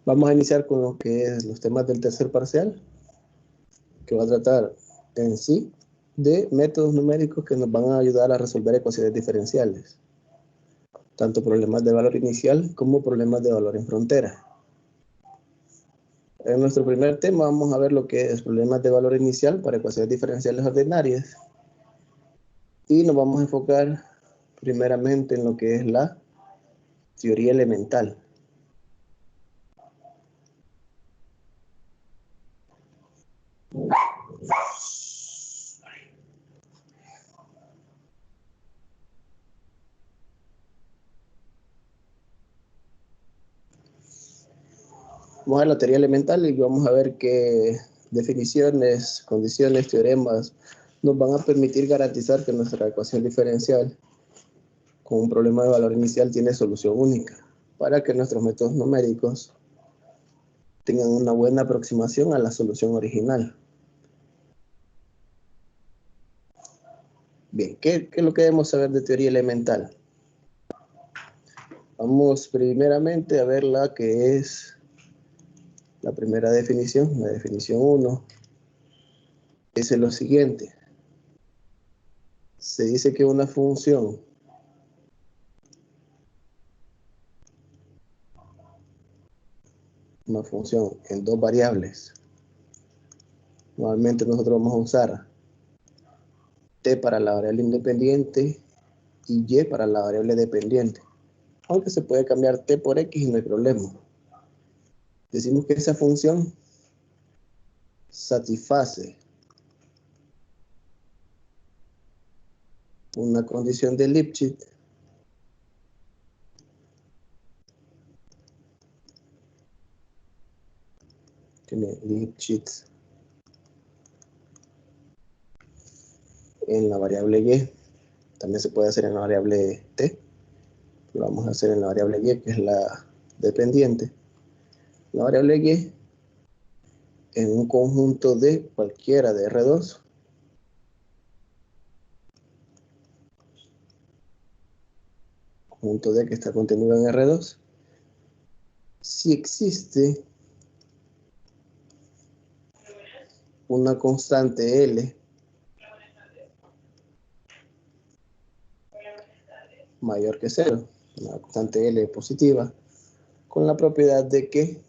Vamos a iniciar con lo que es los temas del tercer parcial, que va a tratar en sí de métodos numéricos que nos van a ayudar a resolver ecuaciones diferenciales, tanto problemas de valor inicial como problemas de valor en frontera. En nuestro primer tema vamos a ver lo que es problemas de valor inicial para ecuaciones diferenciales ordinarias y nos vamos a enfocar primeramente en lo que es la teoría elemental. Vamos a ver la teoría elemental y vamos a ver qué definiciones, condiciones, teoremas nos van a permitir garantizar que nuestra ecuación diferencial con un problema de valor inicial tiene solución única, para que nuestros métodos numéricos tengan una buena aproximación a la solución original. Bien, ¿qué es lo que debemos saber de teoría elemental? Vamos primeramente a ver la que es la primera definición, la definición 1. Dice lo siguiente. Se dice que una función en dos variables. Normalmente nosotros vamos a usar t para la variable independiente y y para la variable dependiente. Aunque se puede cambiar t por x y no hay problema. Decimos que esa función satisface una condición de Lipschitz en la variable y. También se puede hacer en la variable t. Lo vamos a hacer en la variable y, que es la dependiente. La variable y en un conjunto de cualquiera de R2 conjunto D que está contenido en R2, si existe una constante L mayor que 0, una constante L positiva, con la propiedad de que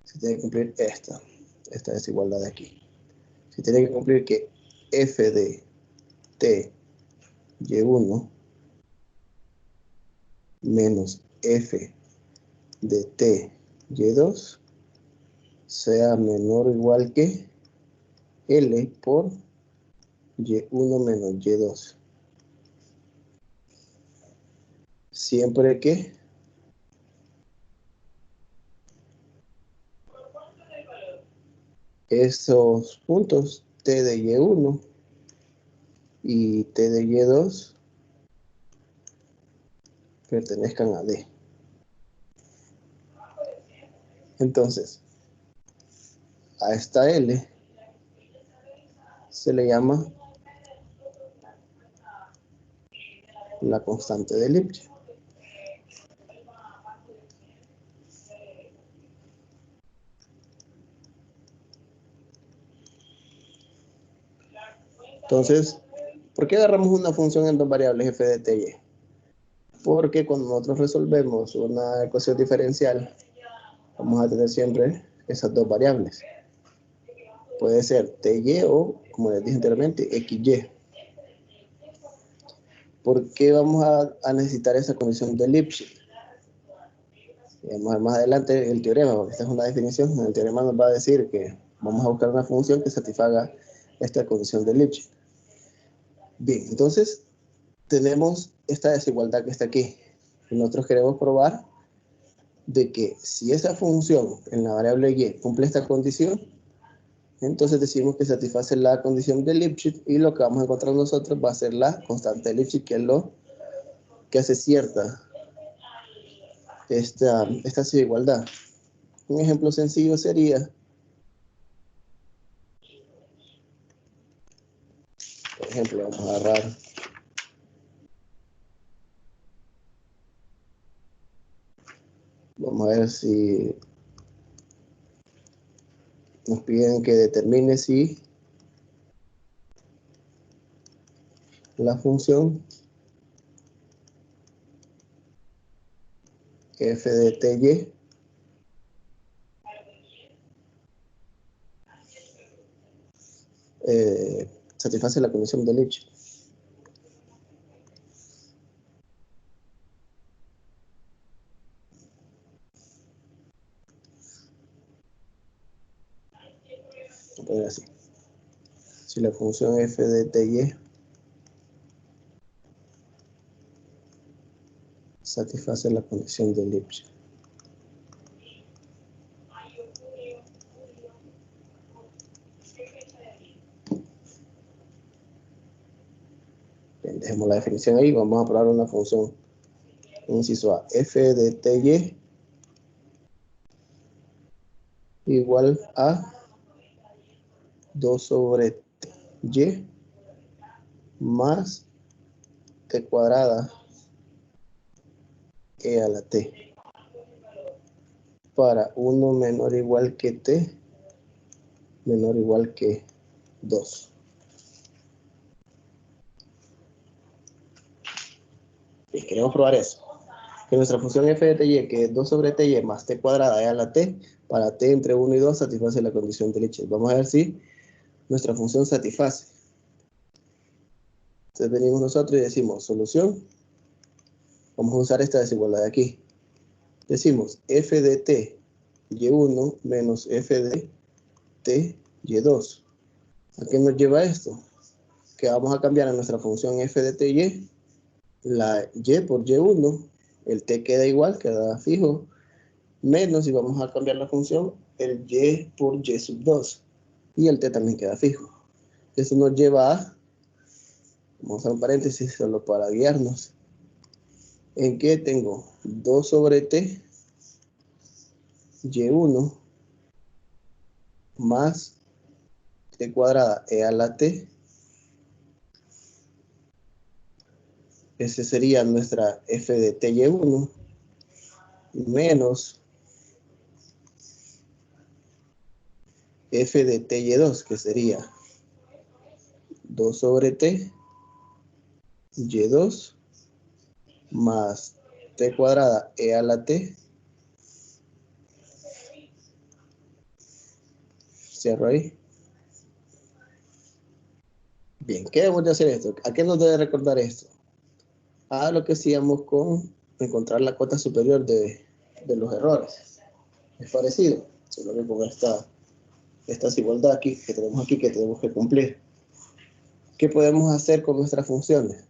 se tiene que cumplir esta desigualdad de aquí. Se tiene que cumplir que f de t y1 menos f de t y2 sea menor o igual que L por y1 menos y2. Siempre que esos puntos t de y1 y t de y2 pertenezcan a D. Entonces, a esta L se le llama la constante de Lipschitz. Entonces, ¿por qué agarramos una función en dos variables f de t y? Porque cuando nosotros resolvemos una ecuación diferencial, vamos a tener siempre esas dos variables. Puede ser ty o, como les dije anteriormente, xy. ¿Por qué vamos a necesitar esa condición de Lipschitz? Vamos a ver más adelante el teorema, porque esta es una definición. El teorema nos va a decir que vamos a buscar una función que satisfaga esta condición de Lipschitz. Bien, entonces tenemos esta desigualdad que está aquí. Y nosotros queremos probar de que si esa función en la variable y cumple esta condición, entonces decimos que satisface la condición de Lipschitz y lo que vamos a encontrar nosotros va a ser la constante de Lipschitz, que es lo que hace cierta esta desigualdad. Un ejemplo sencillo sería Por ejemplo, vamos a agarrar vamos a ver si nos piden que determine si la función f de ty satisface la condición de Lipschitz. Así. Si la función f de ty satisface la condición de Lipschitz. Bien, dejemos la definición ahí. Vamos a probar una función. Inciso A, f de ty igual a 2 sobre y más t cuadrada e a la t para 1 menor o igual que t menor o igual que 2. Y queremos probar eso. Que nuestra función f de ty, que es 2 sobre ty más t cuadrada e a la t, para t entre 1 y 2 satisface la condición de Lipschitz. Vamos a ver si nuestra función satisface. Entonces venimos nosotros y decimos solución. Vamos a usar esta desigualdad de aquí. Decimos f de t y1 menos f de t y2. ¿A qué nos lleva esto? Que vamos a cambiar a nuestra función f de ty la y por y1, el t queda igual, queda fijo, menos, y vamos a cambiar la función, el y por y sub 2, y el t también queda fijo. Eso nos lleva a, vamos a hacer un paréntesis solo para guiarnos, en que tengo 2 sobre t y1 más t cuadrada e a la t. Ese sería nuestra f de t y1 menos f de t y2, que sería 2 sobre t y2 más t cuadrada e a la t. Cierro ahí. Bien, ¿qué debemos de hacer esto? ¿A qué nos debe recordar esto? A lo que hacíamos con encontrar la cota superior de los errores. Es parecido, solo que con esta desigualdad aquí que tenemos que cumplir. ¿Qué podemos hacer con nuestras funciones?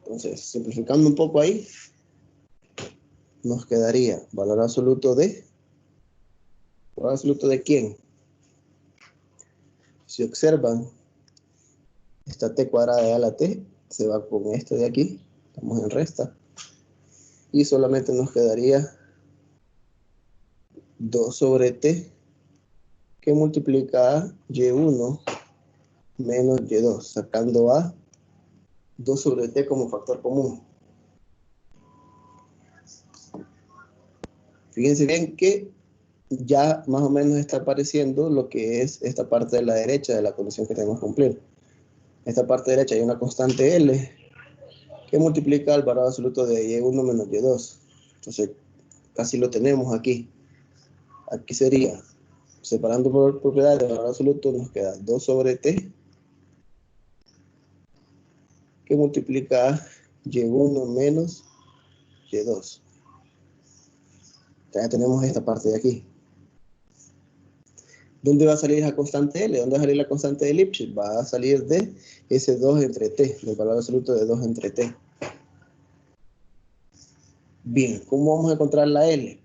Entonces, simplificando un poco ahí, nos quedaría valor absoluto de quién. Si observan, esta t cuadrada de a la t se va con esto de aquí, estamos en resta, y solamente nos quedaría 2 sobre t que multiplica a y1 menos y2, sacando a 2 sobre t como factor común. Fíjense bien que ya más o menos está apareciendo lo que es esta parte de la derecha de la condición que tenemos que cumplir. Esta parte derecha hay una constante L que multiplica el valor absoluto de y1 menos y2. Entonces, casi lo tenemos aquí. Aquí sería, separando por propiedades de valor absoluto, nos queda 2 sobre t que multiplica a y1 menos y2. Ya tenemos esta parte de aquí. ¿Dónde va a salir esa constante L? ¿Dónde va a salir la constante de Lipschitz? Va a salir de ese 2 entre t, del valor absoluto de 2 entre t. Bien, ¿cómo vamos a encontrar la L?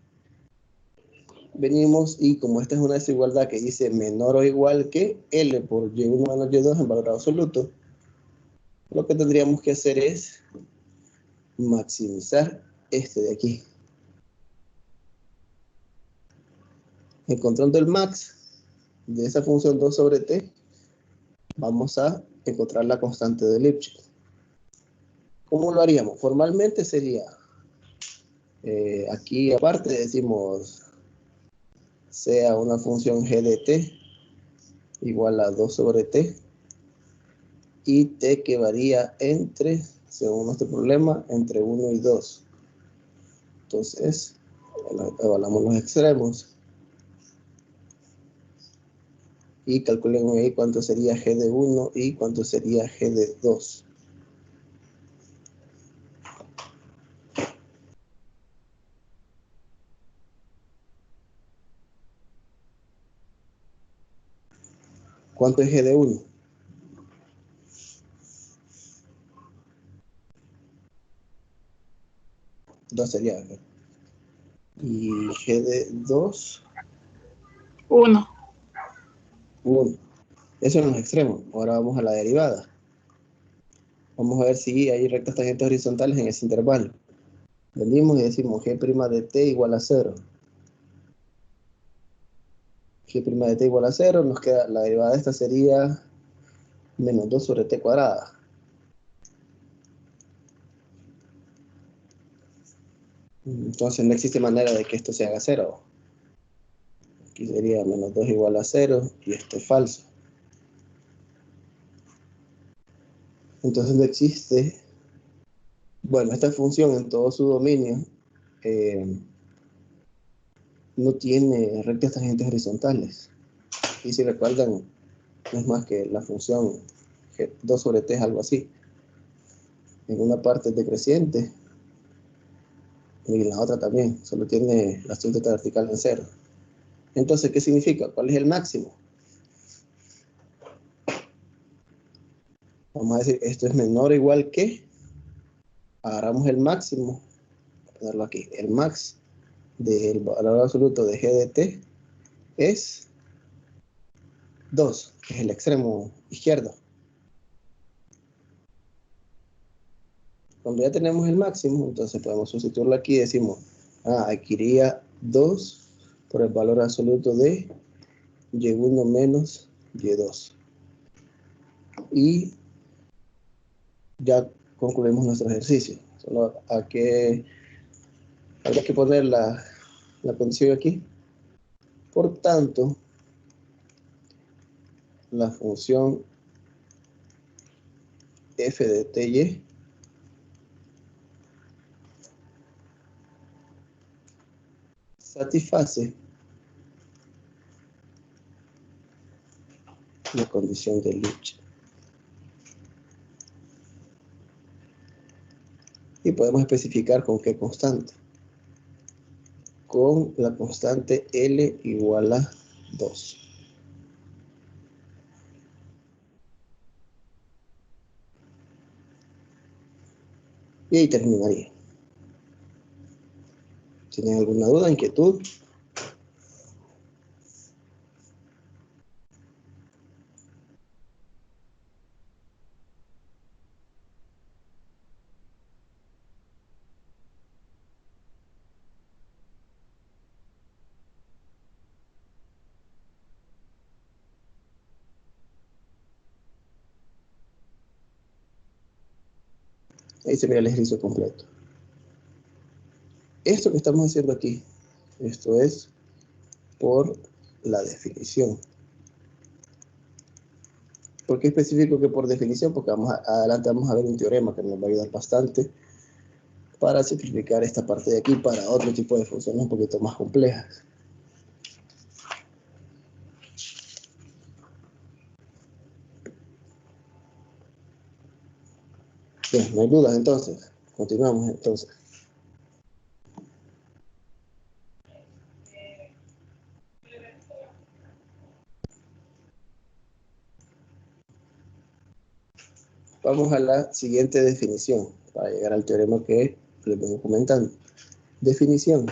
Venimos y como esta es una desigualdad que dice menor o igual que L por y1 menos y2 en valor absoluto, lo que tendríamos que hacer es maximizar este de aquí. Encontrando el max de esa función 2 sobre t, vamos a encontrar la constante de Lipschitz. ¿Cómo lo haríamos? Formalmente sería, aquí aparte decimos, sea una función g de t igual a 2 sobre t, y t que varía entre, según nuestro problema, entre 1 y 2. Entonces, evaluamos los extremos y calculemos ahí cuánto sería g de 1 y cuánto sería g de 2. ¿Cuánto es g de 1? 2 sería. Y g de 2, 1. 1. Eso en los extremos. Ahora vamos a la derivada. Vamos a ver si hay rectas tangentes horizontales en ese intervalo. Venimos y decimos g' de t igual a 0. G' de t igual a 0, nos queda, la derivada de esta sería menos 2 sobre t cuadrada. Entonces no existe manera de que esto se haga 0. Aquí sería menos 2 igual a 0 y esto es falso. Entonces no existe, bueno, esta función en todo su dominio no tiene rectas tangentes horizontales. Y si recuerdan, no es más que la función 2 sobre t es algo así. En una parte es decreciente y en la otra también, solo tiene la asíntota vertical en 0. Entonces, ¿qué significa? ¿Cuál es el máximo? Vamos a decir, esto es menor o igual que, agarramos el máximo, voy a ponerlo aquí, el max del valor absoluto de g de t es 2, que es el extremo izquierdo. Cuando ya tenemos el máximo, entonces podemos sustituirlo aquí y decimos, aquí iría 2 por el valor absoluto de y1 menos y2. Y ya concluimos nuestro ejercicio. Solo habría que poner la condición aquí. Por tanto, la función f de ty satisface la condición de Lipschitz. Y podemos especificar con qué constante. Con la constante L igual a 2. Y ahí terminaría. ¿Tienen alguna duda, inquietud? Ahí se ve el ejercicio completo. Esto que estamos haciendo aquí, esto es por la definición. ¿Por qué especifico que por definición? Porque adelante vamos a ver un teorema que nos va a ayudar bastante para simplificar esta parte de aquí para otro tipo de funciones un poquito más complejas. Bien, no hay dudas entonces. Continuamos entonces. Vamos a la siguiente definición para llegar al teorema que les vengo comentando. Definición.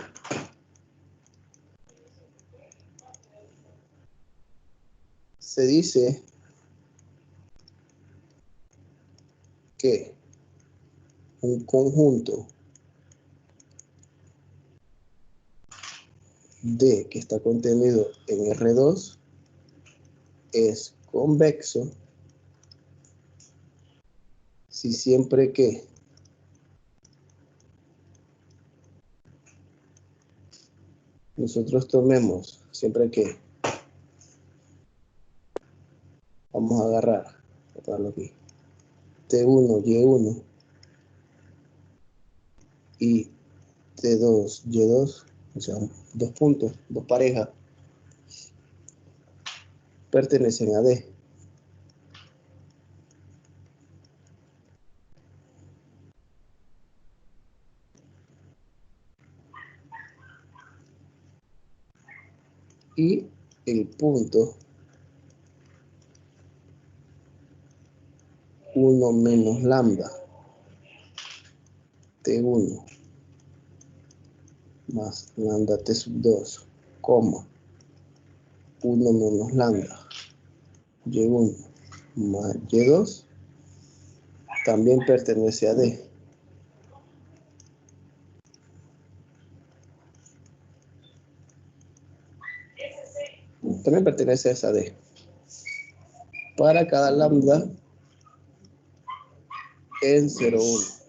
Se dice que un conjunto D que está contenido en R2 es convexo si siempre que nosotros tomemos, siempre que vamos a agarrar, voy a ponerlo aquí, T1, Y1 y T2, Y2, o sea, dos puntos, dos parejas, pertenecen a D. Y el punto 1 menos lambda T1 más lambda T sub 2, coma, 1 menos lambda Y1 más Y2 también pertenece a D. También pertenece a esa D. Para cada lambda en 0,1.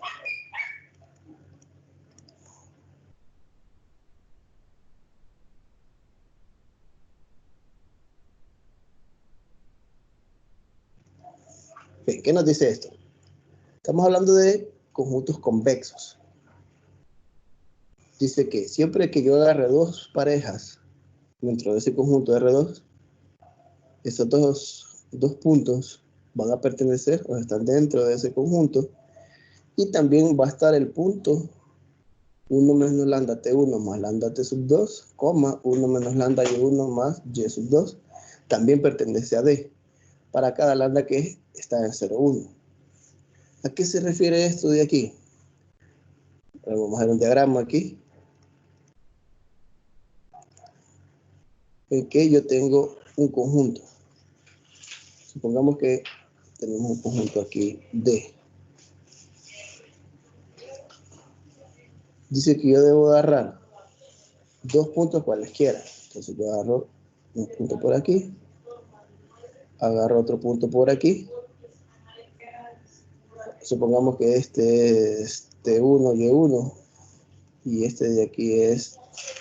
¿Qué nos dice esto? Estamos hablando de conjuntos convexos. Dice que siempre que yo agarre dos parejas dentro de ese conjunto R2, esos dos puntos van a pertenecer o están dentro de ese conjunto, y también va a estar el punto 1 menos lambda T1 más lambda T sub 2, coma, 1 menos lambda Y1 más Y sub 2, también pertenece a D, para cada lambda que está en 0,1. ¿A qué se refiere esto de aquí? Vamos a hacer un diagrama aquí, en que yo tengo un conjunto. Supongamos que tenemos un conjunto aquí D. Dice que yo debo agarrar dos puntos cualesquiera. Entonces yo agarro un punto por aquí, agarro otro punto por aquí. Supongamos que este es T1, Y1 y este de aquí es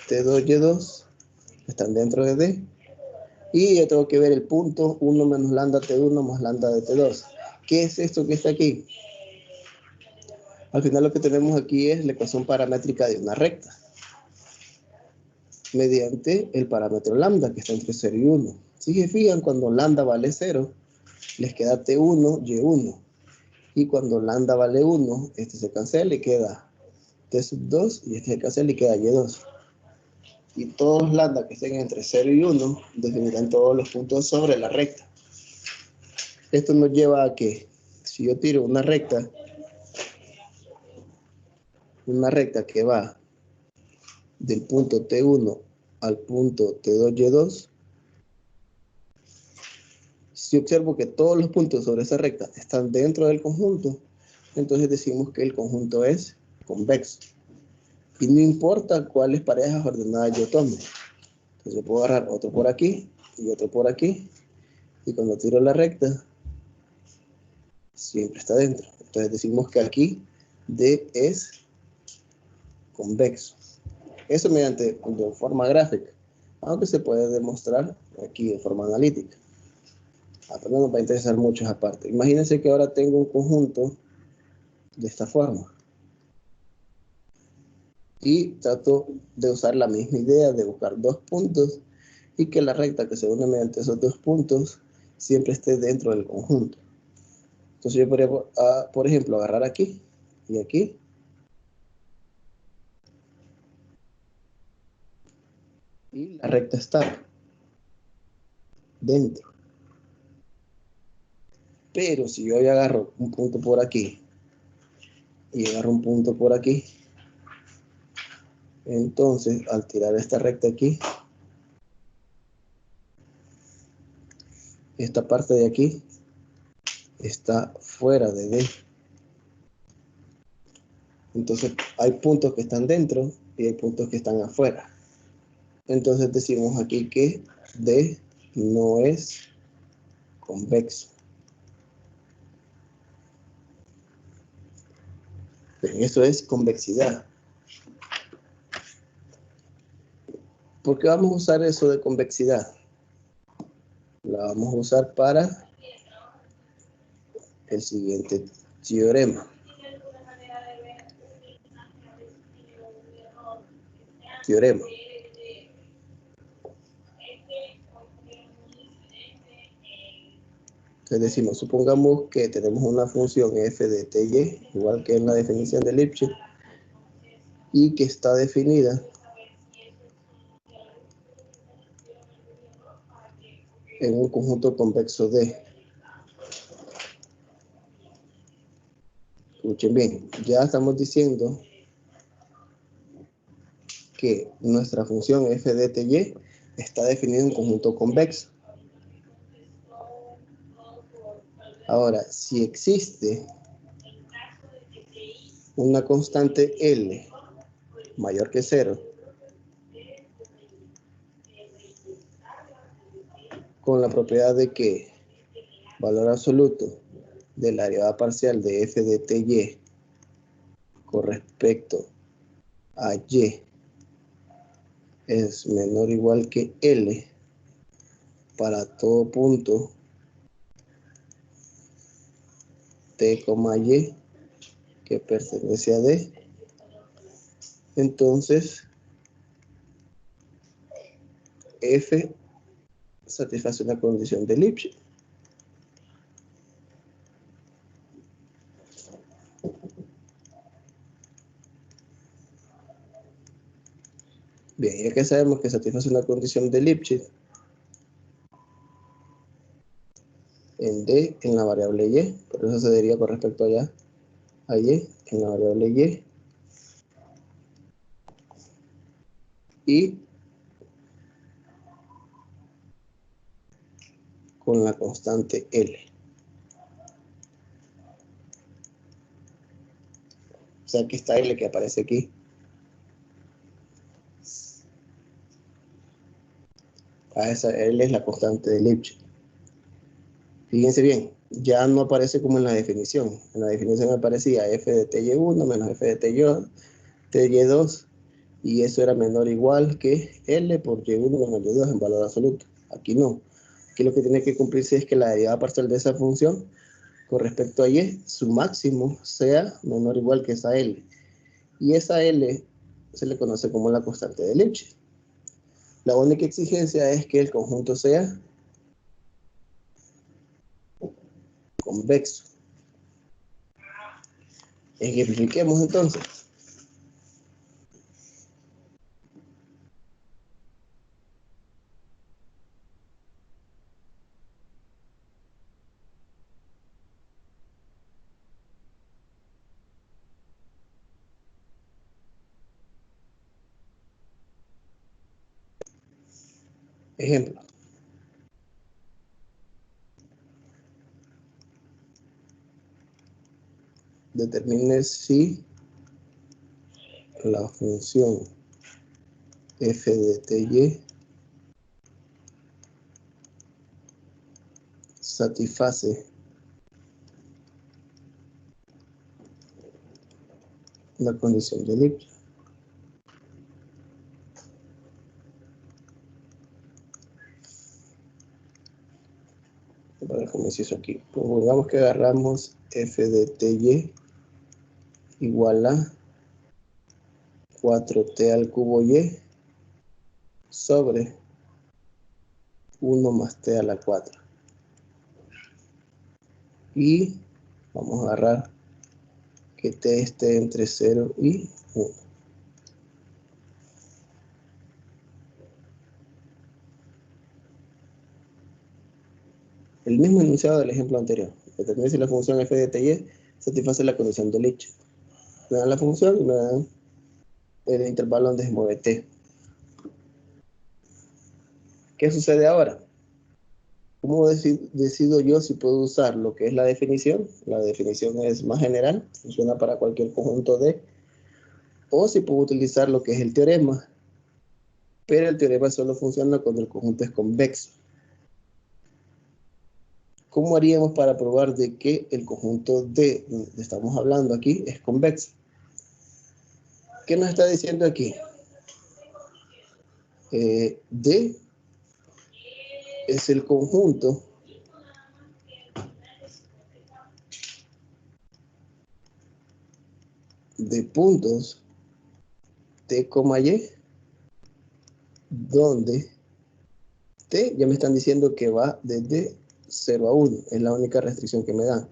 T2, Y2. Están dentro de D. Y yo tengo que ver el punto 1 menos lambda T1 más lambda de T2. ¿Qué es esto que está aquí? Al final lo que tenemos aquí es la ecuación paramétrica de una recta, mediante el parámetro lambda, que está entre 0 y 1. Si se fijan, cuando lambda vale 0, les queda T1, Y1. Y cuando lambda vale 1, este se cancela y queda T sub 2, y este se cancela y queda Y2. Y todos los lambda que estén entre 0 y 1 definirán todos los puntos sobre la recta. Esto nos lleva a que, si yo tiro una recta que va del punto T1 al punto T2, Y2, si observo que todos los puntos sobre esa recta están dentro del conjunto, entonces decimos que el conjunto es convexo. Y no importa cuáles parejas ordenadas yo tome. Entonces yo puedo agarrar otro por aquí y otro por aquí. Y cuando tiro la recta, siempre está dentro. Entonces decimos que aquí D es convexo. Eso mediante de forma gráfica, aunque se puede demostrar aquí de forma analítica. Pero no nos va a interesar mucho esa parte. Imagínense que ahora tengo un conjunto de esta forma. Y trato de usar la misma idea de buscar dos puntos y que la recta que se une mediante esos dos puntos siempre esté dentro del conjunto. Entonces yo podría, por ejemplo, agarrar aquí y aquí. Y la recta está dentro. Pero si yo agarro un punto por aquí y agarro un punto por aquí, entonces al tirar esta recta aquí, esta parte de aquí está fuera de D. Entonces hay puntos que están dentro y hay puntos que están afuera. Entonces decimos aquí que D no es convexo. Eso es convexidad. ¿Por qué vamos a usar eso de convexidad? La vamos a usar para el siguiente teorema. Entonces decimos, supongamos que tenemos una función f de ty, igual que en la definición de Lipschitz, y que está definida en un conjunto convexo D. Escuchen bien, ya estamos diciendo que nuestra función f de ty está definida en un conjunto convexo. Ahora, si existe una constante L mayor que 0, con la propiedad de que valor absoluto de la derivada parcial de f de ty con respecto a y es menor o igual que L para todo punto t, y que pertenece a D, entonces f satisface una condición de Lipschitz. Bien, ya que sabemos que satisface una condición de Lipschitz en D en la variable y, por eso se diría con respecto allá a y en la variable y con la constante L. O sea, que esta L que aparece aquí a esa L es la constante de Lipschitz. Fíjense bien, ya no aparece como en la definición. En la definición aparecía f de ty1 menos f de ty2, y eso era menor o igual que L por y1 menos y2 en valor absoluto. Aquí no. Aquí lo que tiene que cumplirse es que la derivada parcial de esa función con respecto a y, su máximo sea menor o igual que esa L. Y esa L se le conoce como la constante de Lipschitz. La única exigencia es que el conjunto sea convexo. Ejemplifiquemos entonces. Ejemplo. Determine si la función f de ty satisface la condición de Lipschitz. Para como se hizo aquí. Supongamos que agarramos f de ty igual a 4t al cubo y sobre 1 más t a la 4. Y vamos a agarrar que t esté entre 0 y 1. El mismo enunciado del ejemplo anterior. Determine si la función f de ty satisface la condición de Lipschitz. Me dan la función y me dan el intervalo donde se mueve t. ¿Qué sucede ahora? ¿Cómo decido yo si puedo usar lo que es la definición? La definición es más general, funciona para cualquier conjunto D. O si puedo utilizar lo que es el teorema, pero el teorema solo funciona cuando el conjunto es convexo. ¿Cómo haríamos para probar de que el conjunto D, estamos hablando aquí, es convexo? ¿Qué nos está diciendo aquí? D es el conjunto de puntos T, Y, donde T ya me están diciendo que va desde 0 a 1, es la única restricción que me dan.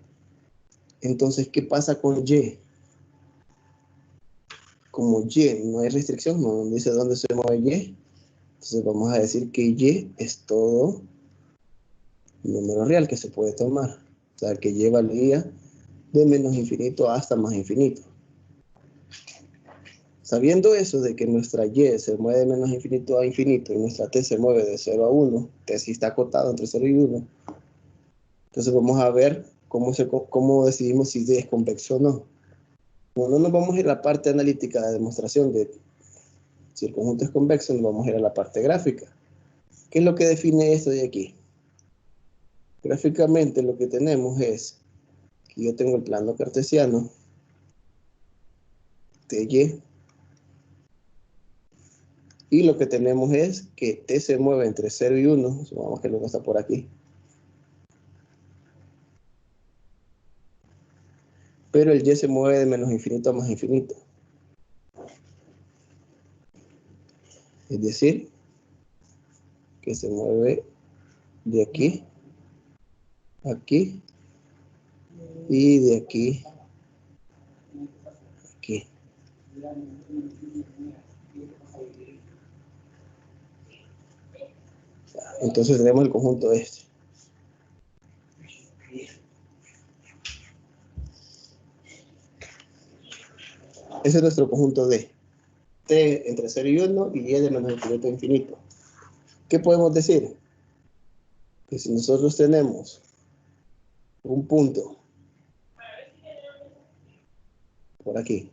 Entonces, ¿qué pasa con Y? Como Y no hay restricción, no dice dónde se mueve Y, entonces vamos a decir que Y es todo número real que se puede tomar. O sea, que Y valía de menos infinito hasta más infinito. Sabiendo eso de que nuestra Y se mueve de menos infinito a infinito y nuestra T se mueve de 0 a 1, T sí está acotado entre 0 y 1, entonces vamos a ver cómo decidimos si D es convexo o no. Como no nos vamos a ir a la parte analítica de demostración de si el conjunto es convexo, nos vamos a ir a la parte gráfica. ¿Qué es lo que define esto de aquí? Gráficamente lo que tenemos es que yo tengo el plano cartesiano TY y lo que tenemos es que T se mueve entre 0 y 1, supongamos que luego está por aquí. Pero el Y se mueve de menos infinito a más infinito. Es decir, que se mueve de aquí a aquí y de aquí a aquí. Entonces tenemos el conjunto este. Ese es nuestro conjunto D. T entre 0 y 1 y Y de menos infinito a infinito. ¿Qué podemos decir? Que si nosotros tenemos un punto por aquí,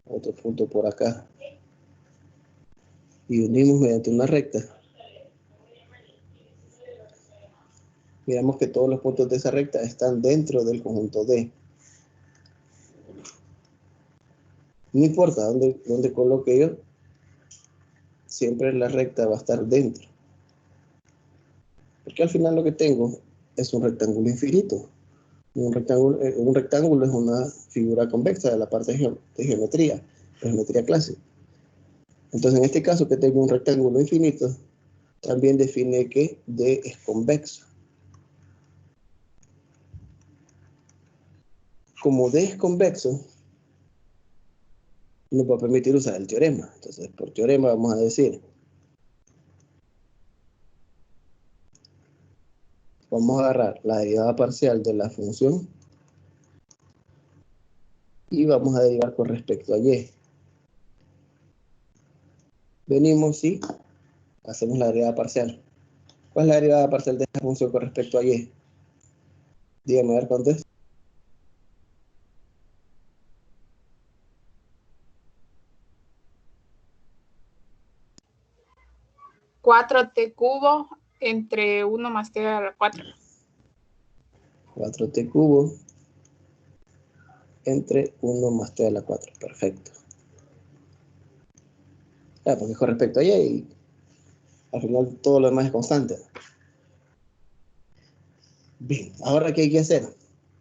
otro punto por acá, y unimos mediante una recta, miramos que todos los puntos de esa recta están dentro del conjunto D. No importa dónde coloque yo, siempre la recta va a estar dentro. Porque al final lo que tengo es un rectángulo infinito. Un rectángulo es una figura convexa de la parte de geometría clásica. Entonces, en este caso que tengo un rectángulo infinito, también define que D es convexo. Como D es convexo, nos va a permitir usar el teorema. Entonces, por teorema vamos a decir, vamos a agarrar la derivada parcial de la función y vamos a derivar con respecto a Y. Venimos y hacemos la derivada parcial. ¿Cuál es la derivada parcial de esta función con respecto a Y? Dígame a ver cuánto es. 4t cubo entre 1 más t a la 4. 4t cubo entre 1 más t a la 4. Perfecto. Porque con respecto a Y, y al final todo lo demás es constante. Bien, ahora ¿qué hay que hacer?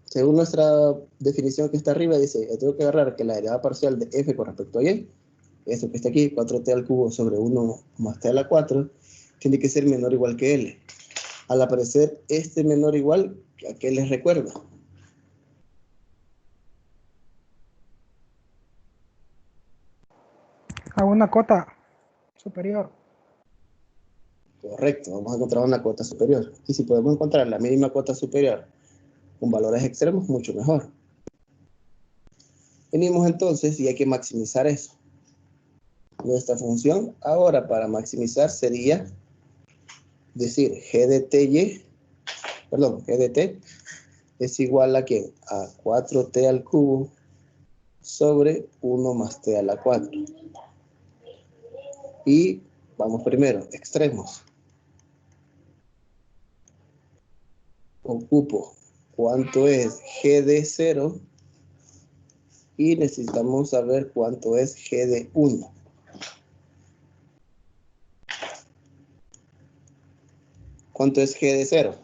Según nuestra definición que está arriba, dice, tengo que agarrar que la derivada parcial de f con respecto a Y, eso que está aquí, 4t al cubo sobre 1 más t a la 4, tiene que ser menor o igual que L. Al aparecer este menor o igual, ¿a qué les recuerda? A una cota superior. Correcto, vamos a encontrar una cuota superior. Y si podemos encontrar la mínima cuota superior con valores extremos, mucho mejor. Venimos entonces y hay que maximizar eso. Nuestra función ahora para maximizar sería decir g de t es igual a ¿qué? A 4t al cubo sobre 1 más t a la 4. Y vamos primero, extremos. Ocupo cuánto es g de 0 y necesitamos saber cuánto es G de 1. ¿Cuánto es G de 0?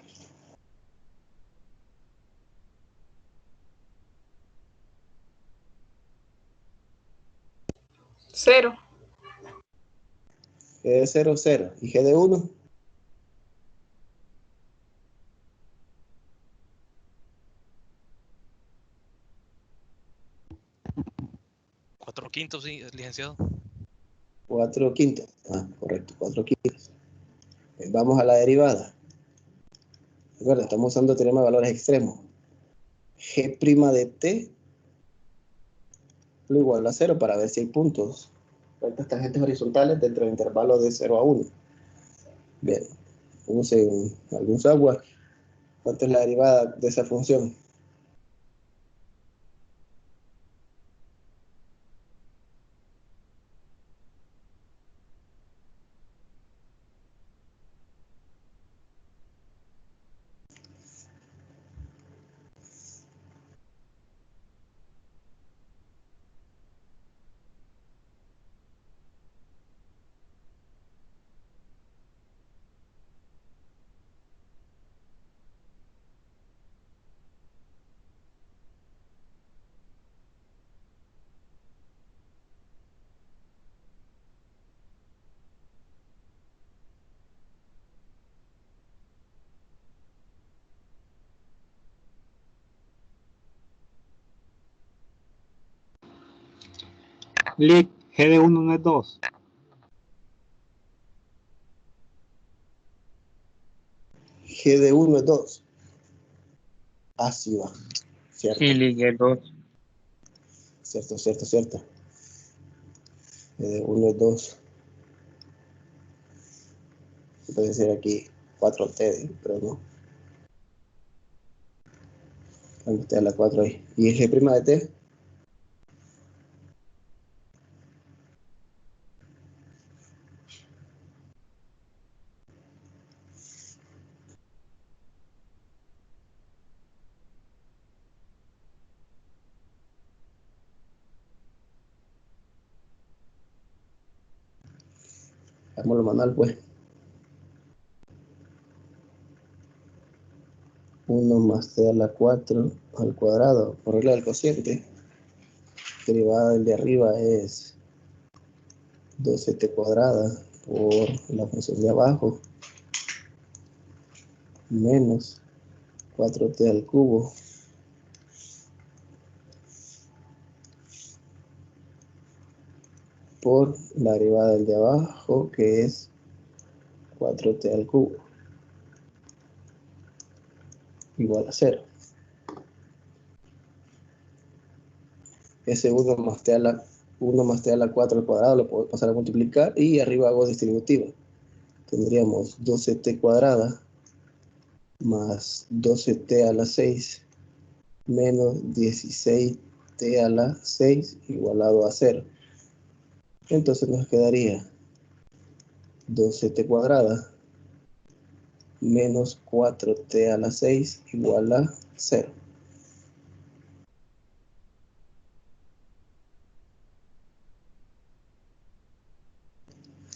Cero. G de 0, 0. ¿Y G de 1? Cuatro quintos, sí, licenciado. 4 quintos. Ah, correcto, 4 quintos. Vamos a la derivada. Recuerda, estamos usando teorema de valores extremos. G' de t lo igual a 0 para ver si hay puntos. Rectas tangentes horizontales dentro del intervalo de 0 a 1. Bien, usen algún software. ¿Cuánto es la derivada de esa función? Lick, G de 1 no es 2. G de 1 es 2. Así va. Cierto. Sí, Lick, es 2. Cierto, cierto, cierto. G de 1 es 2. Puede ser aquí 4t, pero no. ¿Dónde está la 4 ahí? ¿Y el G' de t? Hagámoslo manual, pues. 1 más t a la 4 al cuadrado, por regla del cociente. Derivada del de arriba es 12t cuadrada por la función de abajo menos 4t al cubo por la derivada del de abajo, que es 4t al cubo igual a 0. Ese 1 más t a la 4 al cuadrado lo puedo pasar a multiplicar y arriba hago distributiva. Tendríamos 12t cuadrada más 12t a la 6 menos 16t a la 6 igualado a 0. Entonces nos quedaría 12t cuadrada menos 4t a la 6 igual a 0.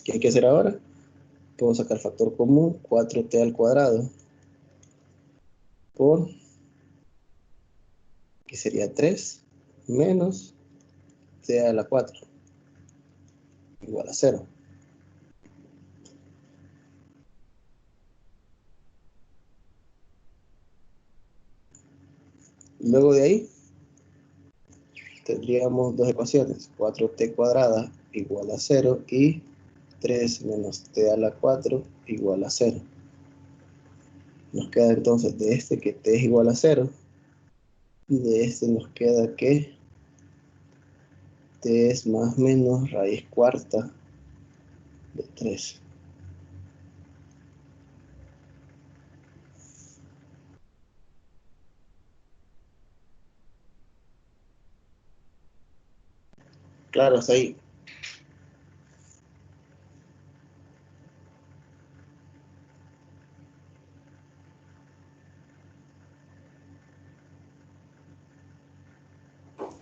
¿Qué hay que hacer ahora? Puedo sacar factor común, 4t al cuadrado por, que sería 3 menos t a la 4 igual a 0. Luego de ahí tendríamos dos ecuaciones, 4t cuadrada igual a 0 y 3 menos t a la 4 igual a 0. Nos queda entonces de este que t es igual a 0 y de este nos queda que t es más o menos raíz cuarta de 3. Claro, hasta ahí.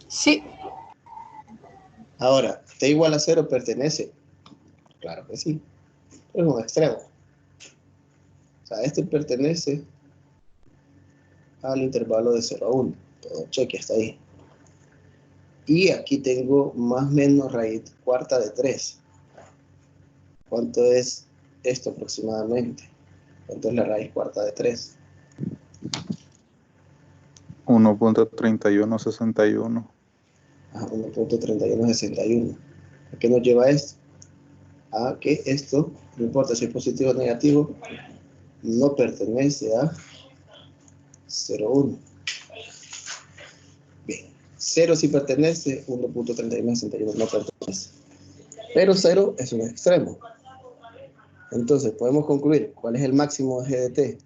Sí, Ahora, t igual a 0 pertenece. Claro que sí. Es un extremo. O sea, este pertenece al intervalo de 0 a 1. Todo cheque hasta ahí. Y aquí tengo más o menos raíz cuarta de 3. ¿Cuánto es esto aproximadamente? ¿Cuánto es la raíz cuarta de 3? 1.3161. 1.3161. ¿A qué nos lleva esto? A que esto, no importa si es positivo o negativo, no pertenece a 0,1. Bien, 0 sí pertenece, 1.3161 no pertenece. Pero 0 es un extremo. Entonces, podemos concluir cuál es el máximo de g de t.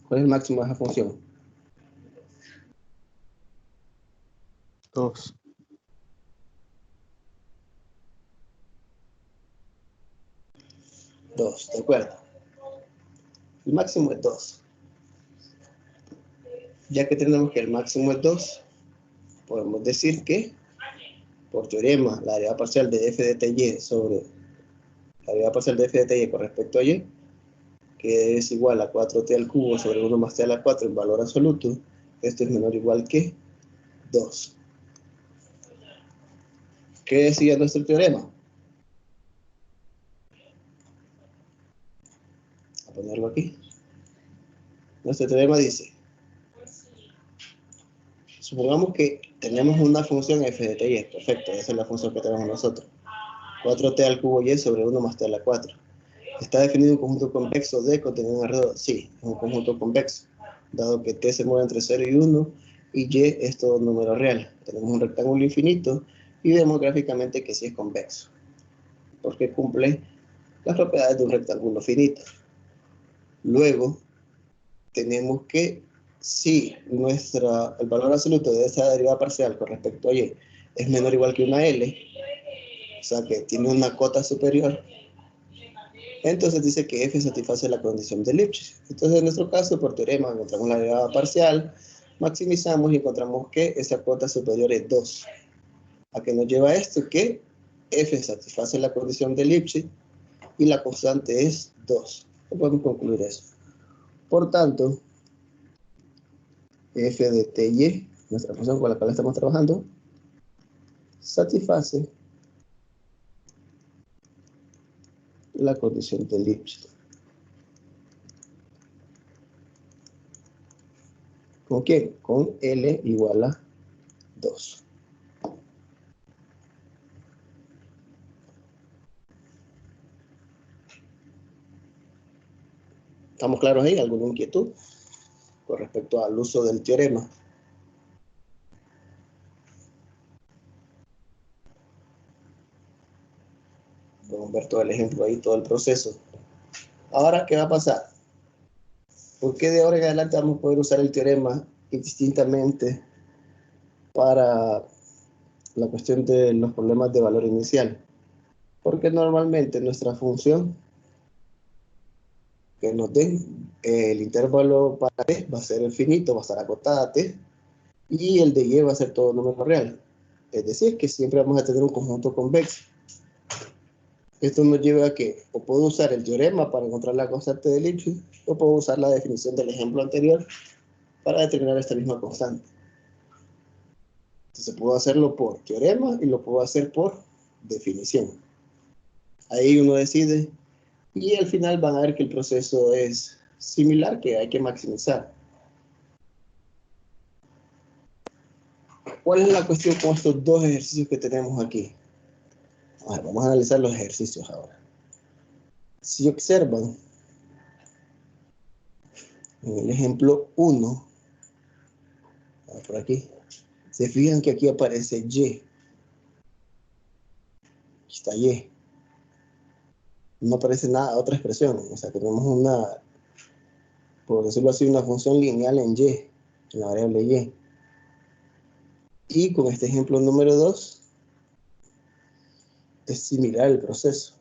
¿Cuál es el máximo de esa función? 2. 2, ¿de acuerdo? El máximo es 2. Ya que tenemos que el máximo es 2, podemos decir que, por teorema, la derivada parcial de f de ty sobre la derivada parcial de f de ty con respecto a y, que es igual a 4t al cubo sobre 1 más t a la 4 en valor absoluto, esto es menor o igual que 2. ¿Qué decía nuestro teorema? A ponerlo aquí. Nuestro teorema dice, supongamos que tenemos una función f de ty, perfecto, esa es la función que tenemos nosotros. 4t al cubo y sobre 1 más t a la 4. ¿Está definido un conjunto convexo D contenido en R2? Sí, es un conjunto convexo, dado que t se mueve entre 0 y 1 y y es todo número real. Tenemos un rectángulo infinito y vemos gráficamente que sí es convexo, porque cumple las propiedades de un rectángulo finito. Luego, tenemos que si el valor absoluto de esa derivada parcial con respecto a y es menor o igual que una L, o sea que tiene una cota superior, entonces dice que f satisface la condición de Lipschitz. Entonces en nuestro caso, por teorema, encontramos la derivada parcial, maximizamos y encontramos que esa cuota superior es 2. ¿A qué nos lleva esto? Que f satisface la condición de Lipschitz y la constante es 2. ¿Cómo podemos concluir eso? Por tanto, f de ty, nuestra función con la cual estamos trabajando, satisface la condición de Lipschitz. ¿Con quién? Con L igual a 2. ¿Estamos claros ahí? ¿Alguna inquietud con respecto al uso del teorema? Podemos ver todo el ejemplo ahí, todo el proceso. Ahora, ¿qué va a pasar? ¿Por qué de ahora en adelante vamos a poder usar el teorema indistintamente para la cuestión de los problemas de valor inicial? Porque normalmente nuestra función que nos den el intervalo para t va a ser infinito, va a estar acotada a t, y el de y va a ser todo número real. Es decir, que siempre vamos a tener un conjunto convexo. Esto nos lleva a que o puedo usar el teorema para encontrar la constante de Lipschitz, o puedo usar la definición del ejemplo anterior para determinar esta misma constante. Entonces puedo hacerlo por teorema y lo puedo hacer por definición. Ahí uno decide y al final van a ver que el proceso es similar, que hay que maximizar. ¿Cuál es la cuestión con estos dos ejercicios que tenemos aquí? Vamos a analizar los ejercicios ahora. Si observan, en el ejemplo 1, por aquí, se fijan que aquí aparece y. Aquí está y. No aparece nada, otra expresión. O sea, tenemos una, por decirlo así, una función lineal en y, en la variable y. Y con este ejemplo número 2, es similar el proceso.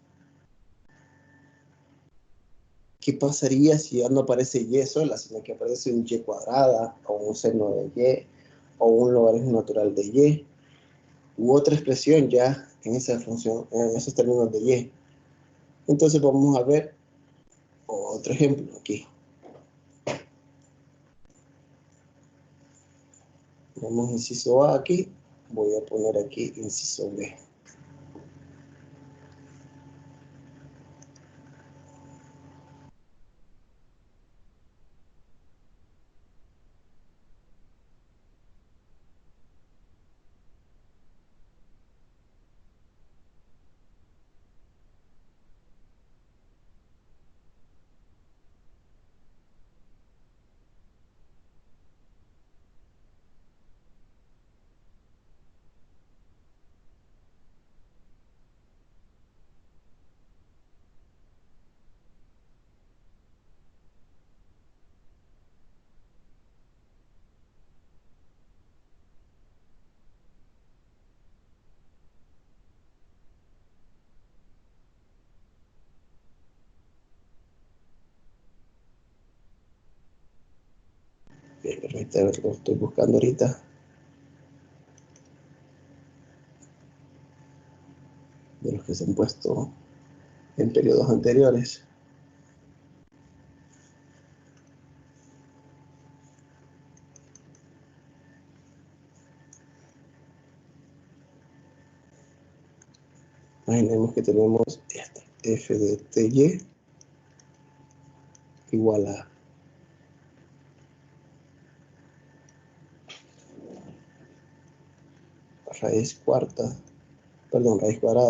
¿qué pasaría si ya no aparece y sola, sino que aparece un y cuadrada, o un seno de y, o un logaritmo natural de y, u otra expresión ya en esa función, en esos términos de y? Entonces vamos a ver otro ejemplo aquí. Tenemos inciso A aquí, voy a poner aquí inciso B. Bien, perfecto, lo que estoy buscando ahorita. De los que se han puesto en periodos anteriores. Imaginemos que tenemos esta, f de ty igual a raíz cuadrada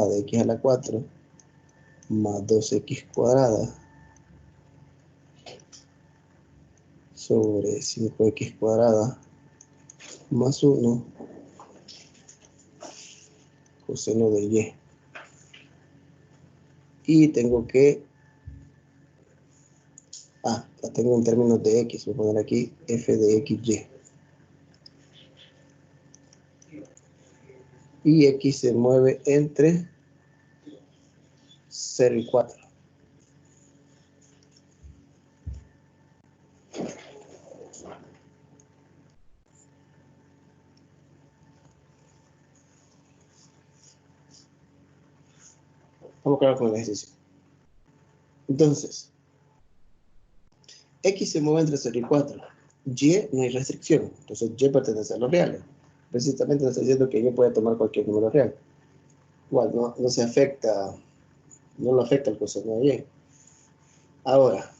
de x a la 4 más 2x cuadrada sobre 5x cuadrada más 1 coseno de y. Y tengo que, la tengo en términos de x, voy a poner aquí f de xy. Y x se mueve entre 0 y 4. Vamos a acabar con el ejercicio. Entonces, x se mueve entre 0 y 4. Y no hay restricción. Entonces, y pertenece a los reales. Precisamente nos está diciendo que y puede tomar cualquier número real. Igual, no se afecta, no lo afecta el coseno de y. Ahora,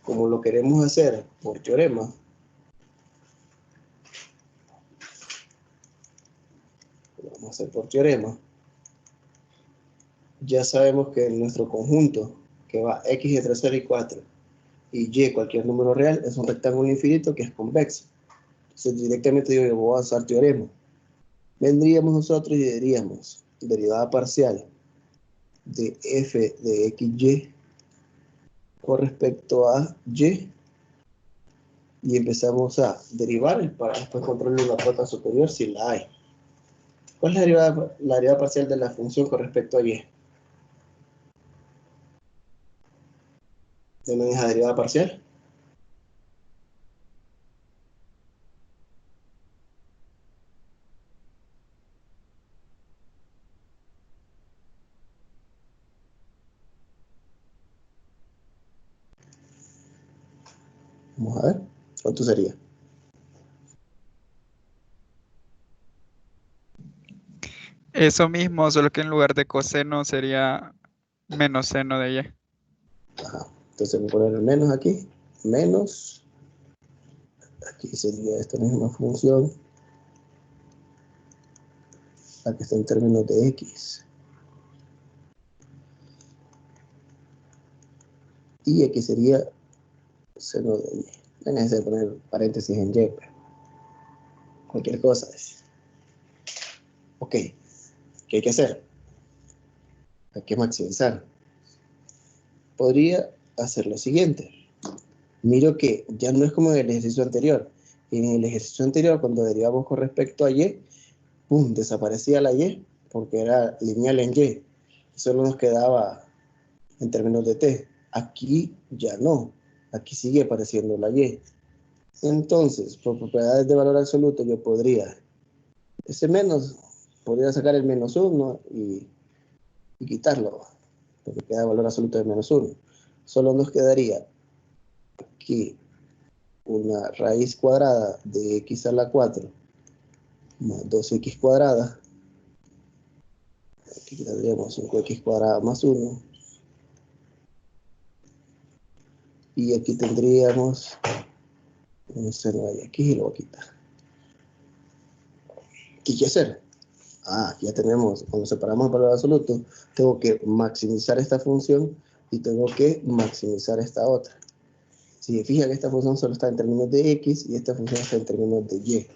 como lo queremos hacer por teorema, lo vamos a hacer por teorema, ya sabemos que en nuestro conjunto, que va x entre 0 y 4, y y cualquier número real, es un rectángulo infinito que es convexo. Entonces directamente yo voy a usar teorema. Vendríamos nosotros y diríamos derivada parcial de f de xy con respecto a y, y empezamos a derivar para después encontrarle una cuota superior si la hay. ¿Cuál es la derivada parcial de la función con respecto a y? ¿Tienen esa derivada parcial? Vamos a ver. ¿Cuánto sería? Eso mismo, solo que en lugar de coseno sería menos seno de y. Ajá. Entonces voy a poner el menos aquí. Menos. Aquí sería esta misma función. La que está en términos de x. Y aquí sería seno de y. No es necesario poner paréntesis en y. Cualquier cosa. Ok. ¿Qué hay que hacer? Hay que maximizar. Podría hacer lo siguiente. Miro que ya no es como en el ejercicio anterior. En el ejercicio anterior, cuando derivamos con respecto a y, ¡pum!, desaparecía la y porque era lineal en y. Solo nos quedaba en términos de t. Aquí ya no. Aquí sigue apareciendo la y. Entonces, por propiedades de valor absoluto, yo podría, ese menos, podría sacar el menos 1 y quitarlo, porque queda valor absoluto de menos 1. Solo nos quedaría aquí una raíz cuadrada de x a la 4 más 2x cuadrada. Aquí tendríamos 5x cuadrada más 1. Y aquí tendríamos un seno de aquí y lo voy a quitar. ¿Qué hay que hacer? Ya tenemos, cuando separamos el valor absoluto, tengo que maximizar esta función y tengo que maximizar esta otra. Si se fija que esta función solo está en términos de x y esta función está en términos de y.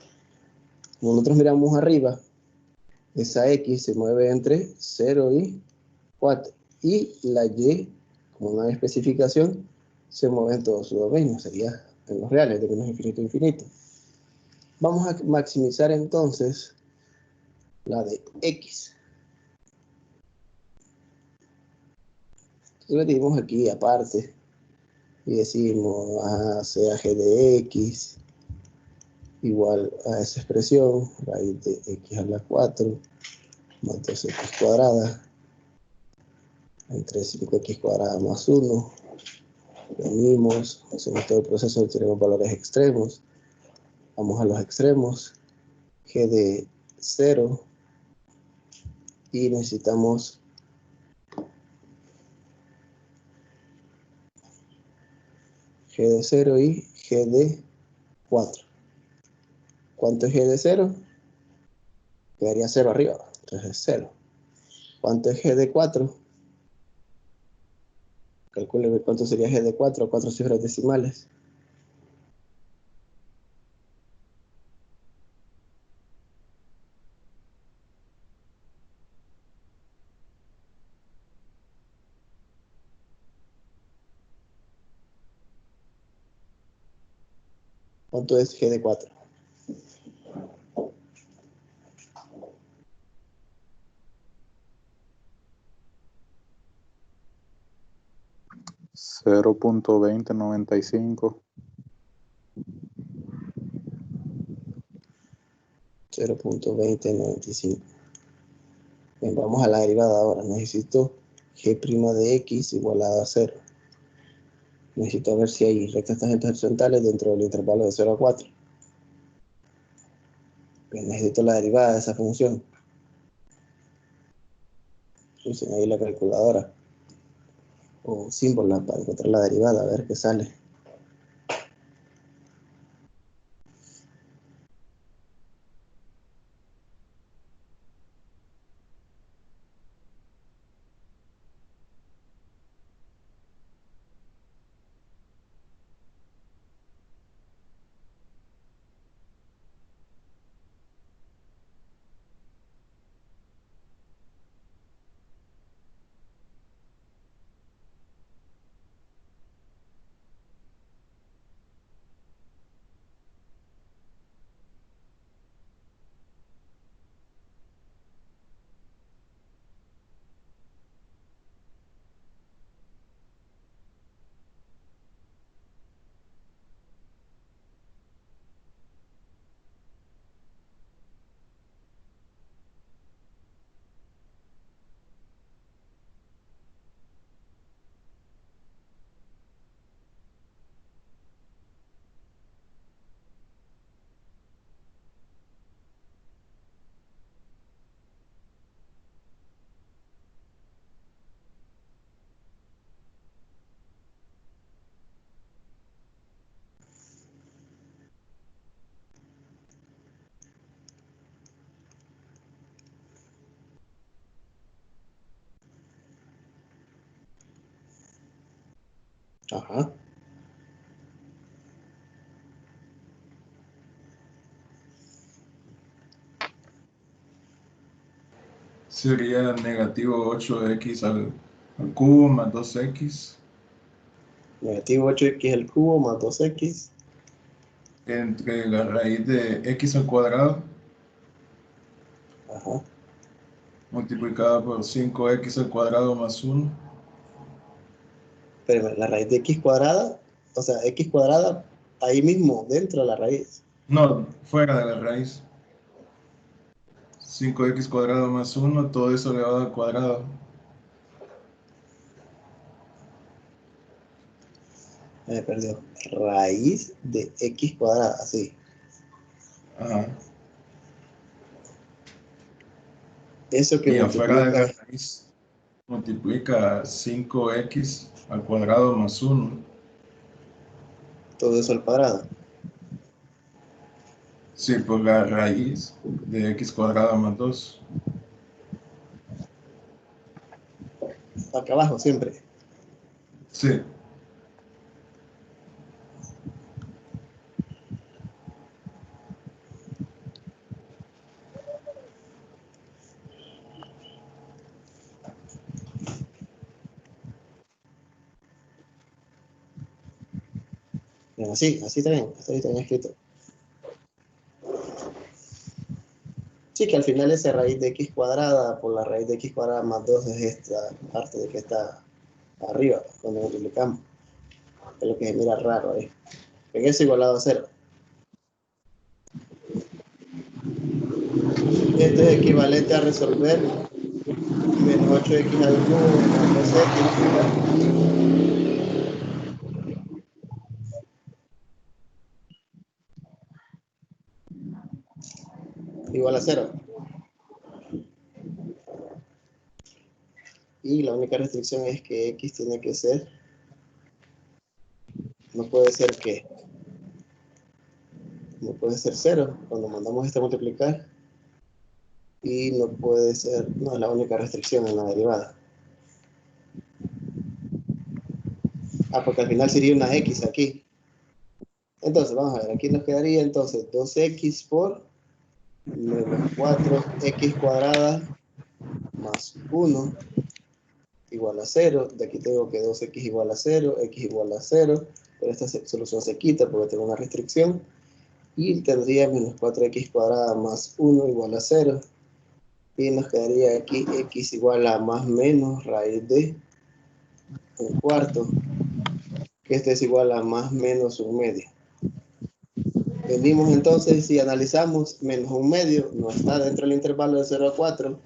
Como nosotros miramos arriba, esa x se mueve entre 0 y 4. Y la y, como no hay especificación, se mueve en todo su dominio, sería en los reales, de menos infinito a infinito. Vamos a maximizar entonces la de x. Entonces venimos aquí aparte y decimos sea g de x igual a esa expresión, raíz de x a la 4 más 2x cuadrada entre 5x cuadrada más 1. Venimos, hacemos todo el proceso, tenemos valores extremos. Vamos a los extremos, g de 0 y necesitamos g de 0 y g de 4. ¿Cuánto es g de 0? Quedaría 0 arriba, entonces es 0. ¿Cuánto es g de 4? Calcule cuánto sería g de 4, 4 cifras decimales. ¿Cuánto es g de 4? $0.2095. 0.2095. Bien, vamos a la derivada ahora. Necesito g' de x igualada a 0. Necesito ver si hay rectas tangentes horizontales dentro del intervalo de 0 a 4. Bien, necesito la derivada de esa función. Usen ahí la calculadora o símbolo para encontrar la derivada, a ver qué sale. Ajá. Sería negativo 8x al cubo más 2x Negativo 8x al cubo más 2x entre la raíz de x al cuadrado ajá, multiplicada por 5x al cuadrado más 1 Pero la raíz de x cuadrada, o sea, x cuadrada ahí mismo, dentro de la raíz. No, fuera de la raíz. 5x cuadrado más 1, todo eso elevado al cuadrado. Me perdió. Raíz de x cuadrada, así. Ajá. Eso que Y afuera de la multiplica, raíz multiplica 5x al cuadrado más 1. todo eso al cuadrado. Sí, por la raíz de x cuadrado más 2. Acá abajo siempre. Sí. Bien, así está bien escrito. Sí, que al final esa raíz de x cuadrada por la raíz de x cuadrada más 2 es esta parte de que está arriba, cuando multiplicamos. Es lo que se mira raro ahí. En eso igualado a 0. Esto es equivalente a resolver menos 8x al cubo más 2x igual a 0. Y la única restricción es que x tiene que ser, no puede ser 0 cuando mandamos esto a multiplicar. Y no puede ser, no es la única restricción en la derivada. Porque al final sería una x aquí. Entonces, vamos a ver, aquí nos quedaría entonces 2x por menos 4x cuadrada más 1 igual a 0. De aquí tengo que 2x igual a 0, x igual a 0, pero esta solución se quita porque tengo una restricción. Y tendría menos 4x cuadrada más 1 igual a 0. Y nos quedaría aquí x igual a más menos raíz de un cuarto, que este es igual a más menos un medio. Venimos entonces, si analizamos, menos un medio no está dentro del intervalo de 0 a 4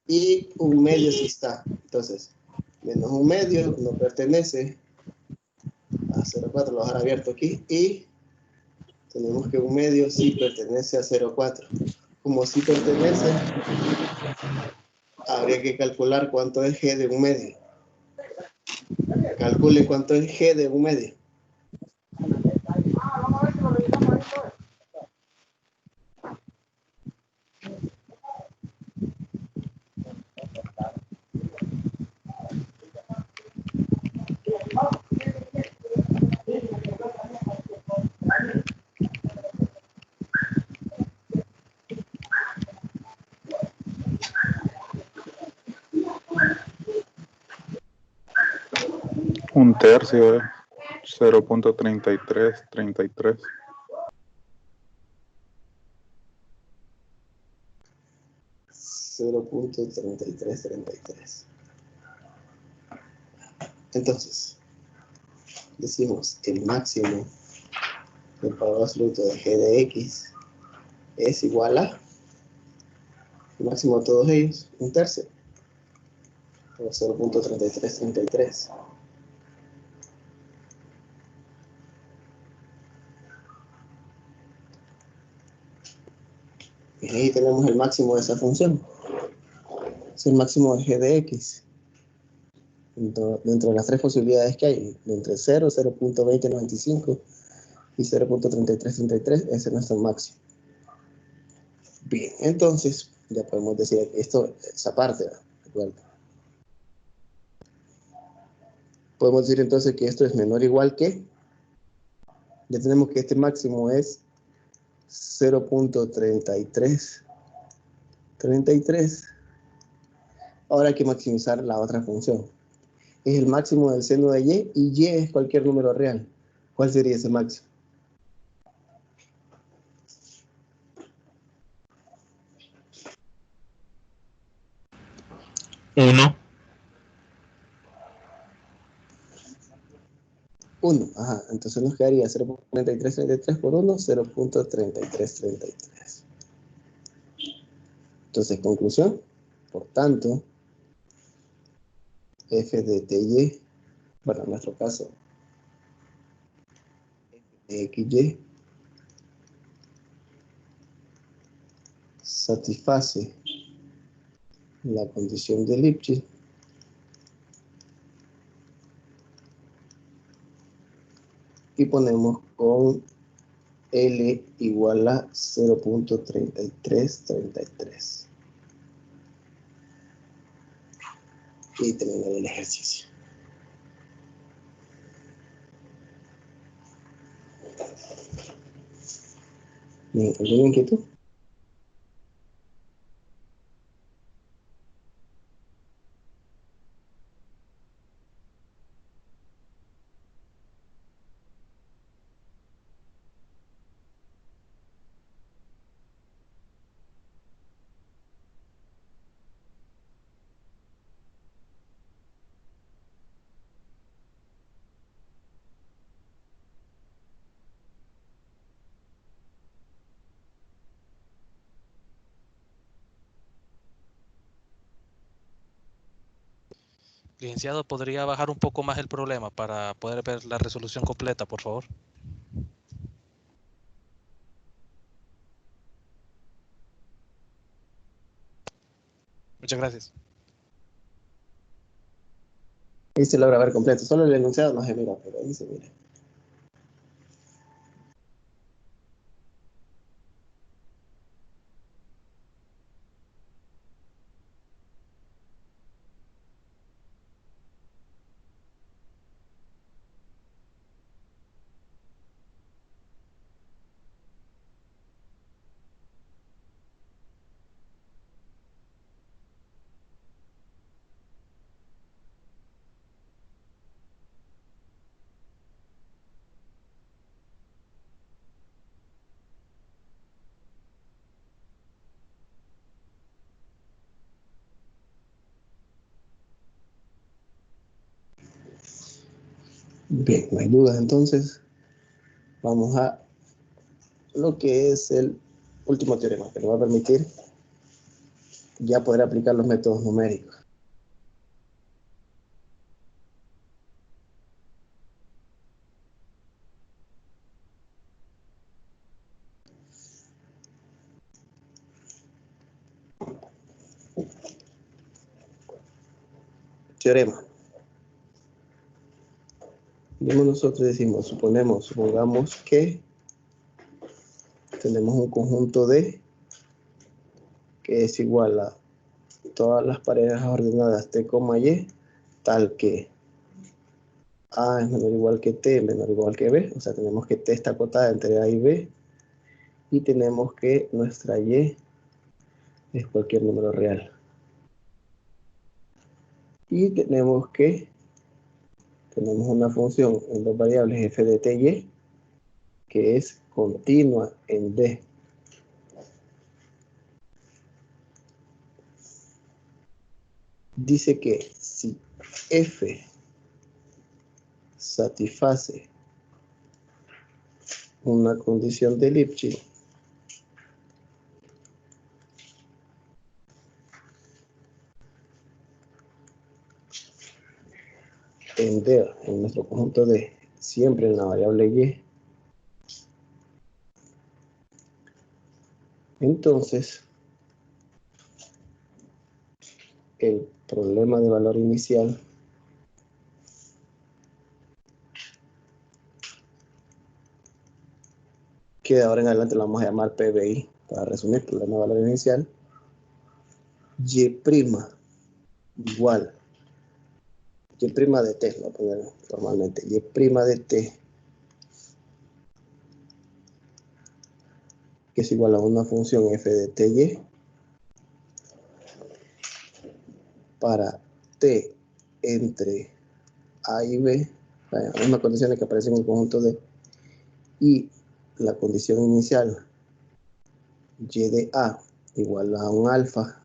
y un medio sí está. Entonces, menos un medio no pertenece a 0 a 4, lo voy a dejar abierto aquí, y tenemos que un medio sí pertenece a 0 a 4. Como sí pertenece, habría que calcular cuánto es g de un medio. Calcule cuánto es g de un medio. Un tercio, 0.3333. 0.3333. Entonces, decimos que el máximo del valor absoluto de g de x es igual a el máximo de todos ellos, un tercio, o 0.3333. Y ahí tenemos el máximo de esa función. Es el máximo de g de x. Dentro de las tres posibilidades que hay, entre 0, 0.2095 y 0.3333, ese es nuestro máximo. Bien, entonces ya podemos decir esto, esa parte, ¿verdad? Podemos decir entonces que esto es menor o igual que, ya tenemos que este máximo es 0.3333. Ahora hay que maximizar la otra función. Es el máximo del seno de y y es cualquier número real. ¿Cuál sería ese máximo? 1. Ajá, entonces nos quedaría 0.3333 por 1, 0.3333. Entonces, conclusión, por tanto, f de ty, bueno, en nuestro caso, f de xy, satisface la condición de Lipschitz y ponemos con L igual a 0.3333. Y terminar el ejercicio. Bien, ¿alguna inquietud? Licenciado, ¿podría bajar un poco más el problema para poder ver la resolución completa, por favor? Muchas gracias. Ahí se logra ver completo. Solo el enunciado no se mira, pero ahí se mira. Bien, no hay dudas, entonces vamos a lo que es el último teorema, que nos va a permitir ya poder aplicar los métodos numéricos. Teorema. Como nosotros decimos, supongamos que tenemos un conjunto D que es igual a todas las parejas ordenadas T, Y, tal que A es menor o igual que T, menor o igual que B. O sea, tenemos que T está acotada entre A y B. Y tenemos que nuestra Y es cualquier número real. Y tenemos una función en dos variables f de t y que es continua en D. Dice que si f satisface una condición de Lipschitz, en D, en nuestro conjunto D, siempre en la variable Y, entonces el problema de valor inicial que de ahora en adelante lo vamos a llamar PBI, para resumir, problema de valor inicial, Y' igual, Y' de T, lo voy a poner formalmente, Y' de T, que es igual a una función f de ty para t entre a y b, las mismas condiciones que aparecen en el conjunto D, y la condición inicial y de a igual a un alfa,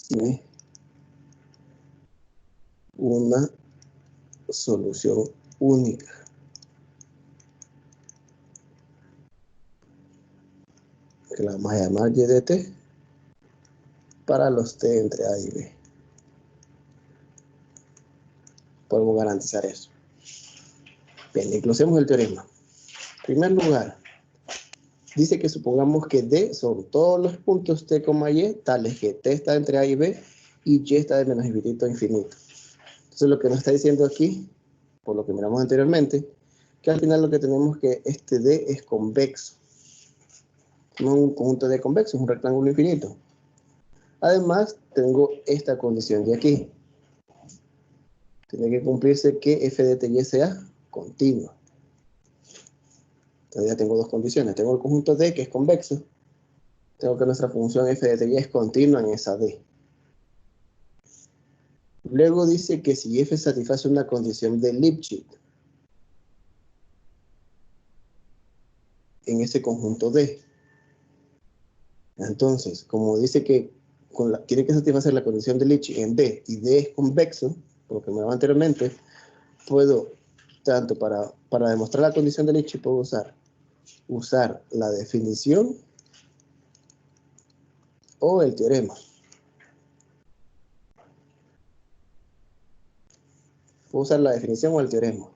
tiene una solución única. Que la vamos a llamar y de t para los t entre a y b. Podemos garantizar eso. Bien, incluimos el teorema. En primer lugar, dice que supongamos que D son todos los puntos T, Y, tales que T está entre A y B y Y está de menos infinito a infinito. Entonces lo que nos está diciendo aquí, por lo que miramos anteriormente, que al final lo que tenemos que este D es convexo. No un conjunto D convexo, es un rectángulo infinito. Además, tengo esta condición de aquí. Tiene que cumplirse que f de t y sea continua. Entonces ya tengo dos condiciones. Tengo el conjunto D que es convexo. Tengo que nuestra función f de t y es continua en esa D. Luego dice que si f satisface una condición de Lipschitz en ese conjunto D. Entonces, como dice que tiene que satisfacer la condición de Lipschitz en D y D es convexo, por lo que me daba anteriormente, puedo, tanto para demostrar la condición de Lipschitz, puedo usar la definición o el teorema. Puedo usar la definición o el teorema.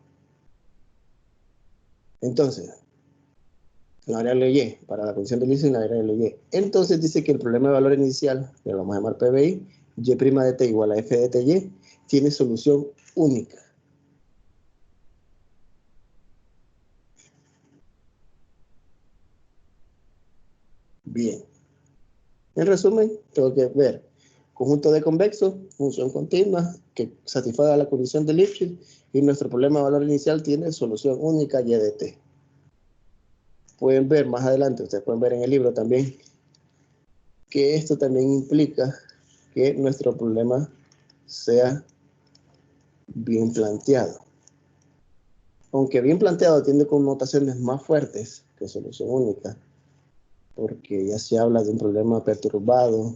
Entonces, la variable y, para la condición de Lipschitz, la variable y. Entonces dice que el problema de valor inicial, que lo vamos a llamar PBI, y' de t igual a f de t y, tiene solución única. Bien. En resumen, tengo que ver conjunto de convexo, función continua, que satisfaga la condición de Lipschitz, y nuestro problema de valor inicial tiene solución única y de t. Pueden ver más adelante, ustedes pueden ver en el libro también, que esto también implica que nuestro problema sea bien planteado. Aunque bien planteado tiene connotaciones más fuertes que solución única, porque ya se habla de un problema perturbado,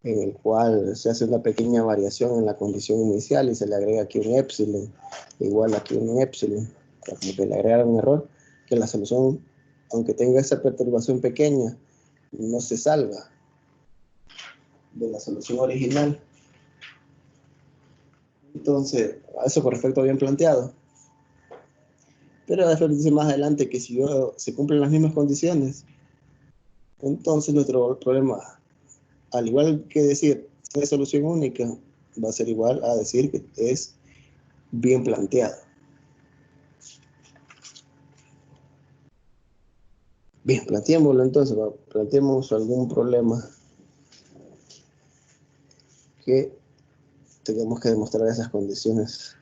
en el cual se hace una pequeña variación en la condición inicial y se le agrega aquí un épsilon, igual aquí un épsilon, como que le agregaron un error, que la solución, aunque tenga esa perturbación pequeña, no se salva de la solución original. Entonces, eso con respecto a bien planteado. Pero después dice más adelante que si se cumplen las mismas condiciones, entonces nuestro problema, al igual que decir es solución única, va a ser igual a decir que es bien planteado. Bien, planteémoslo entonces, planteemos algún problema que tengamos que demostrar esas condiciones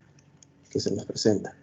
que se nos presentan.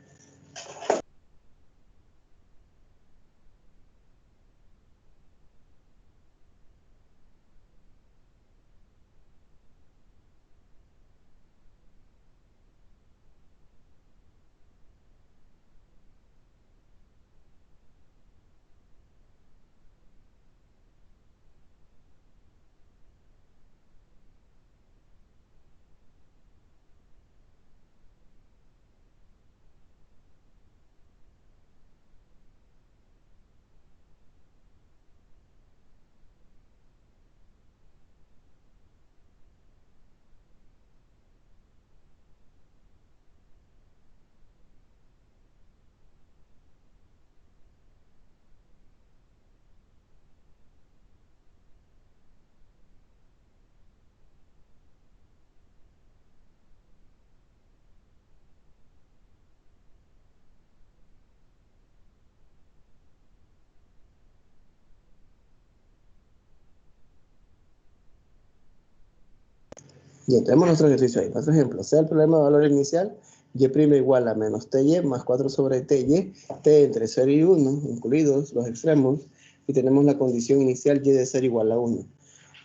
Bien, tenemos nuestro ejercicio ahí. Otro ejemplo, sea el problema de valor inicial, y' igual a menos ty más 4 sobre ty, t entre 0 y 1, incluidos los extremos, y tenemos la condición inicial y de 0 igual a 1.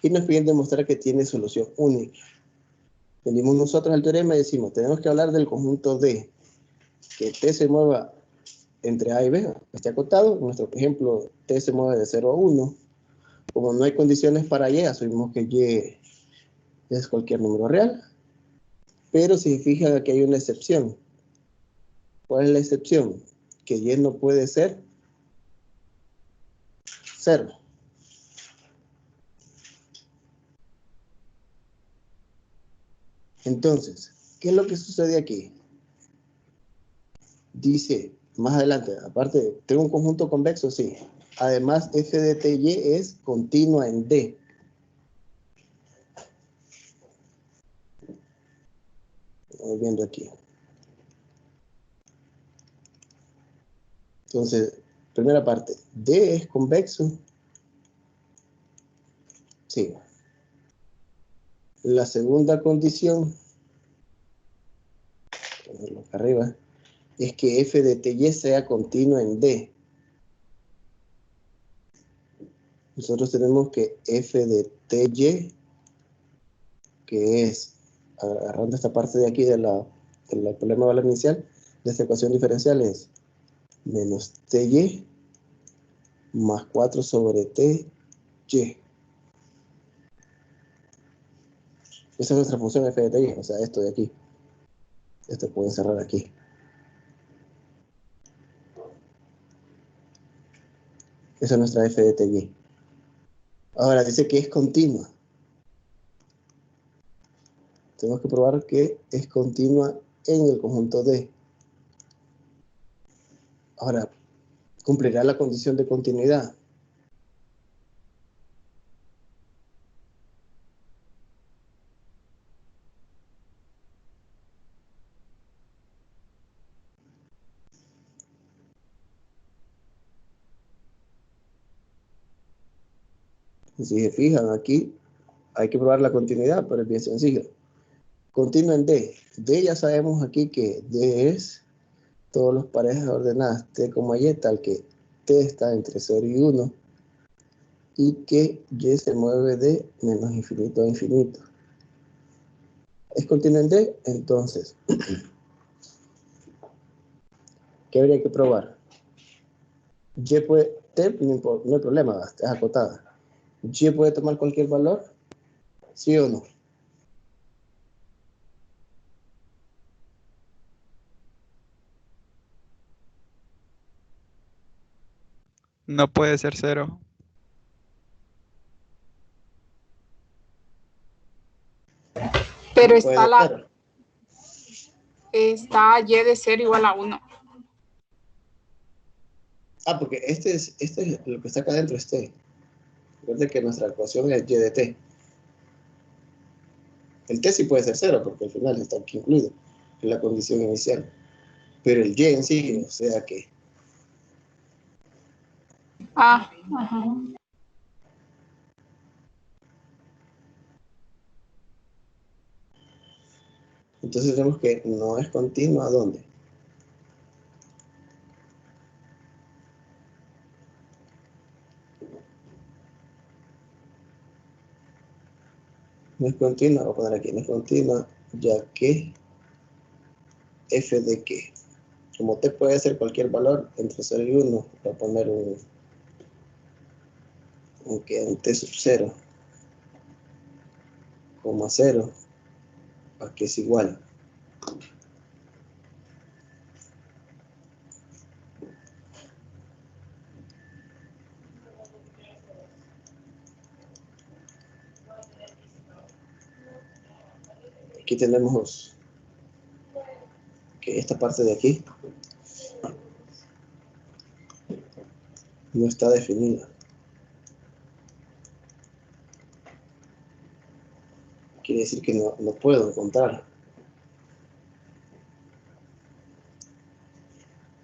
Y nos piden demostrar que tiene solución única. Venimos nosotros al teorema y decimos, tenemos que hablar del conjunto D, que t se mueva entre a y b, esté acotado. En nuestro ejemplo, t se mueve de 0 a 1. Como no hay condiciones para y, asumimos que y es cualquier número real, pero si se fijan aquí hay una excepción. ¿Cuál es la excepción? Que y no puede ser 0. Entonces, ¿qué es lo que sucede aquí? Dice, más adelante, aparte, ¿tengo un conjunto convexo? Sí. Además, f de t y es continua en D. Estamos viendo aquí. Entonces, primera parte, D es convexo. Sí. La segunda condición, ponerlo acá arriba, es que f de t y sea continua en D. Nosotros tenemos que f de t y, que es, agarrando esta parte de aquí del problema de valor inicial, de esta ecuación diferencial es menos ty más 4 sobre ty. Esa es nuestra función f de ty, o sea, esto de aquí. Esto puede cerrar aquí. Esa es nuestra f de ty. Ahora dice que es continua. Tenemos que probar que es continua en el conjunto D. Ahora, ¿cumplirá la condición de continuidad? Si se fijan aquí, hay que probar la continuidad, pero es bien sencillo. Continua en D. D ya sabemos aquí que D es todas las parejas ordenadas T, y tal que T está entre 0 y 1 y que Y se mueve de menos infinito a infinito. ¿Es continua en D? Entonces, ¿qué habría que probar? Y puede, T no hay problema, es acotada. ¿Y puede tomar cualquier valor? ¿Sí o no? No puede ser 0. Pero Puede ser. está y de 0 igual a 1. Ah, porque este es lo que está acá adentro, es T. Recuerden que nuestra ecuación es y de T. El T sí puede ser 0, porque al final está aquí incluido en la condición inicial. Pero el Y en sí, o sea que... Ah, ajá. Entonces tenemos que no es continua, ¿dónde? No es continua, voy a poner aquí, no es continua, ya que f de que, como t puede ser cualquier valor entre 0 y 1, voy a poner que en t sub 0, 0, aquí es igual. Aquí tenemos que esta parte de aquí no está definida. Quiere decir que no puedo encontrar.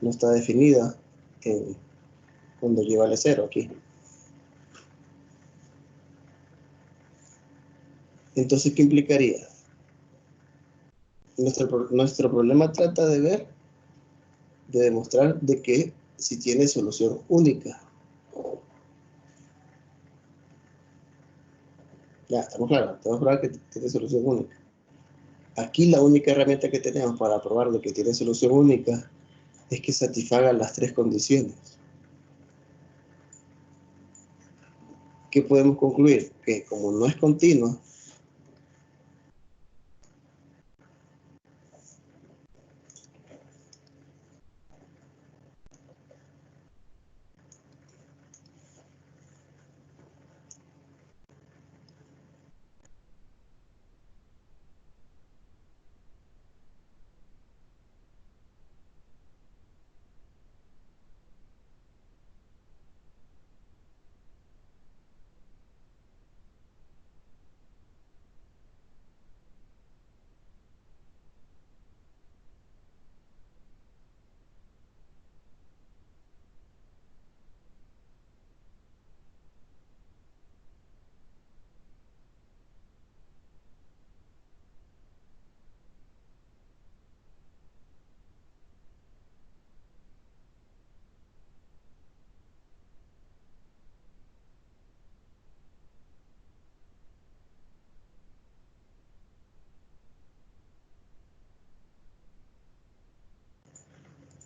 No está definida cuando y vale 0 aquí. Entonces, ¿qué implicaría? Nuestro problema trata de demostrar de que si tiene solución única. Ya, estamos claros, tenemos que probar que tiene solución única. Aquí la única herramienta que tenemos para probar de que tiene solución única es que satisfaga las tres condiciones. ¿Qué podemos concluir? Que como no es continua,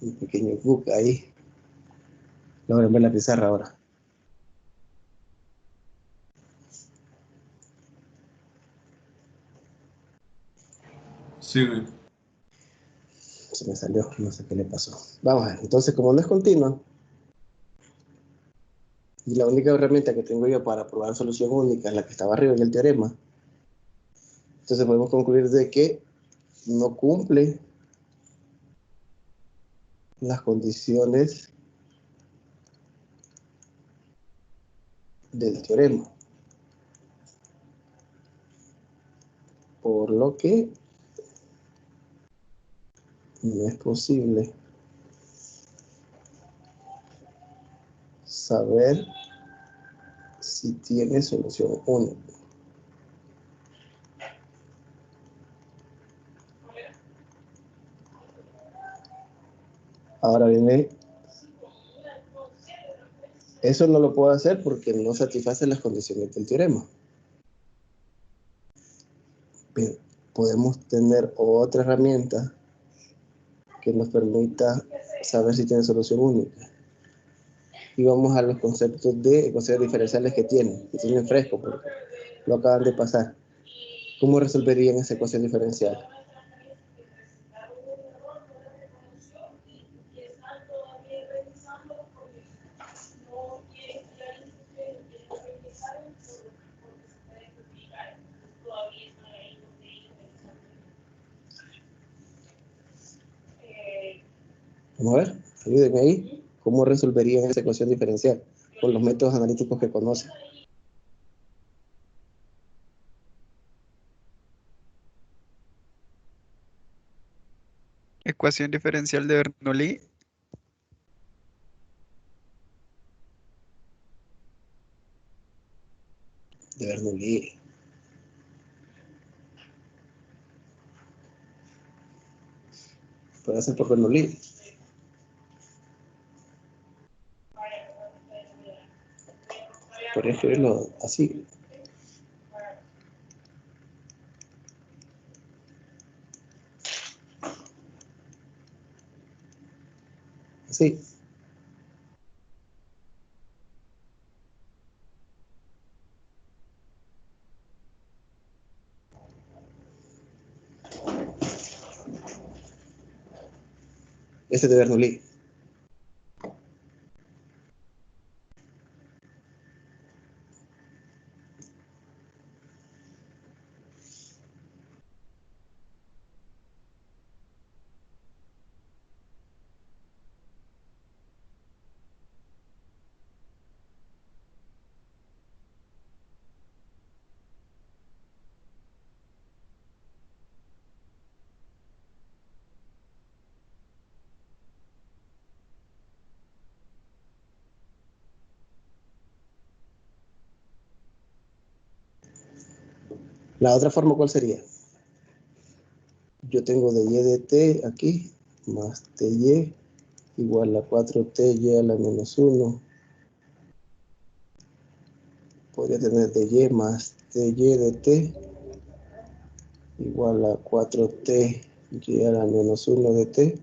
un pequeño bug ahí. Logren ver la pizarra ahora. Sí, güey. Se me salió, no sé qué le pasó. Vamos a ver, entonces como no es continua, y la única herramienta que tengo yo para probar solución única es la que estaba arriba en el teorema, entonces podemos concluir de que no cumple las condiciones del teorema. Por lo que no es posible saber si tiene solución única. Ahora viene, eso no lo puedo hacer porque no satisface las condiciones del teorema. Pero podemos tener otra herramienta que nos permita saber si tiene solución única. Y vamos a los conceptos de ecuaciones diferenciales que tienen fresco, porque lo acaban de pasar. ¿Cómo resolverían esa ecuación diferencial? Vamos a ver, ayúdenme ahí. ¿Cómo resolverían esa ecuación diferencial con los métodos analíticos que conocen? Ecuación diferencial de Bernoulli. De Bernoulli. Puede ser por Bernoulli. Podría escribirlo así. Así. Este es de Bernoulli. La otra forma, ¿cuál sería? Yo tengo de y de t aquí, más ty igual a 4ty a la menos 1. Podría tener de y más ty de t igual a 4ty a la menos 1 de t.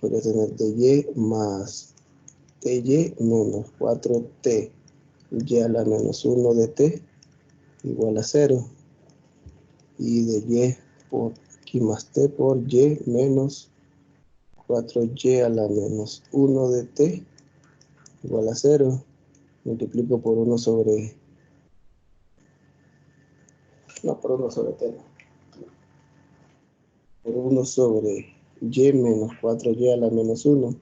Podría tener de y más ty menos 4t y a la menos 1 de t igual a 0. Y de y por aquí más t por y menos 4y a la menos 1 de t igual a 0. Multiplico por 1 sobre... No, por 1 sobre t. Por 1 sobre y menos 4y a la menos 1.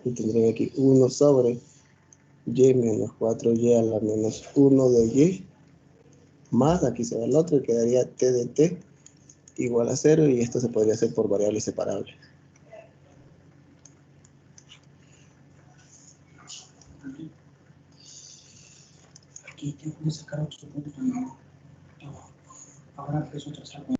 Y tendré aquí 1 sobre y menos 4y a la menos 1 de y. Más, aquí se va el otro, y quedaría t de t igual a 0. Y esto se podría hacer por variables separables. Aquí tengo que sacar otro punto. Ahora es otro saco.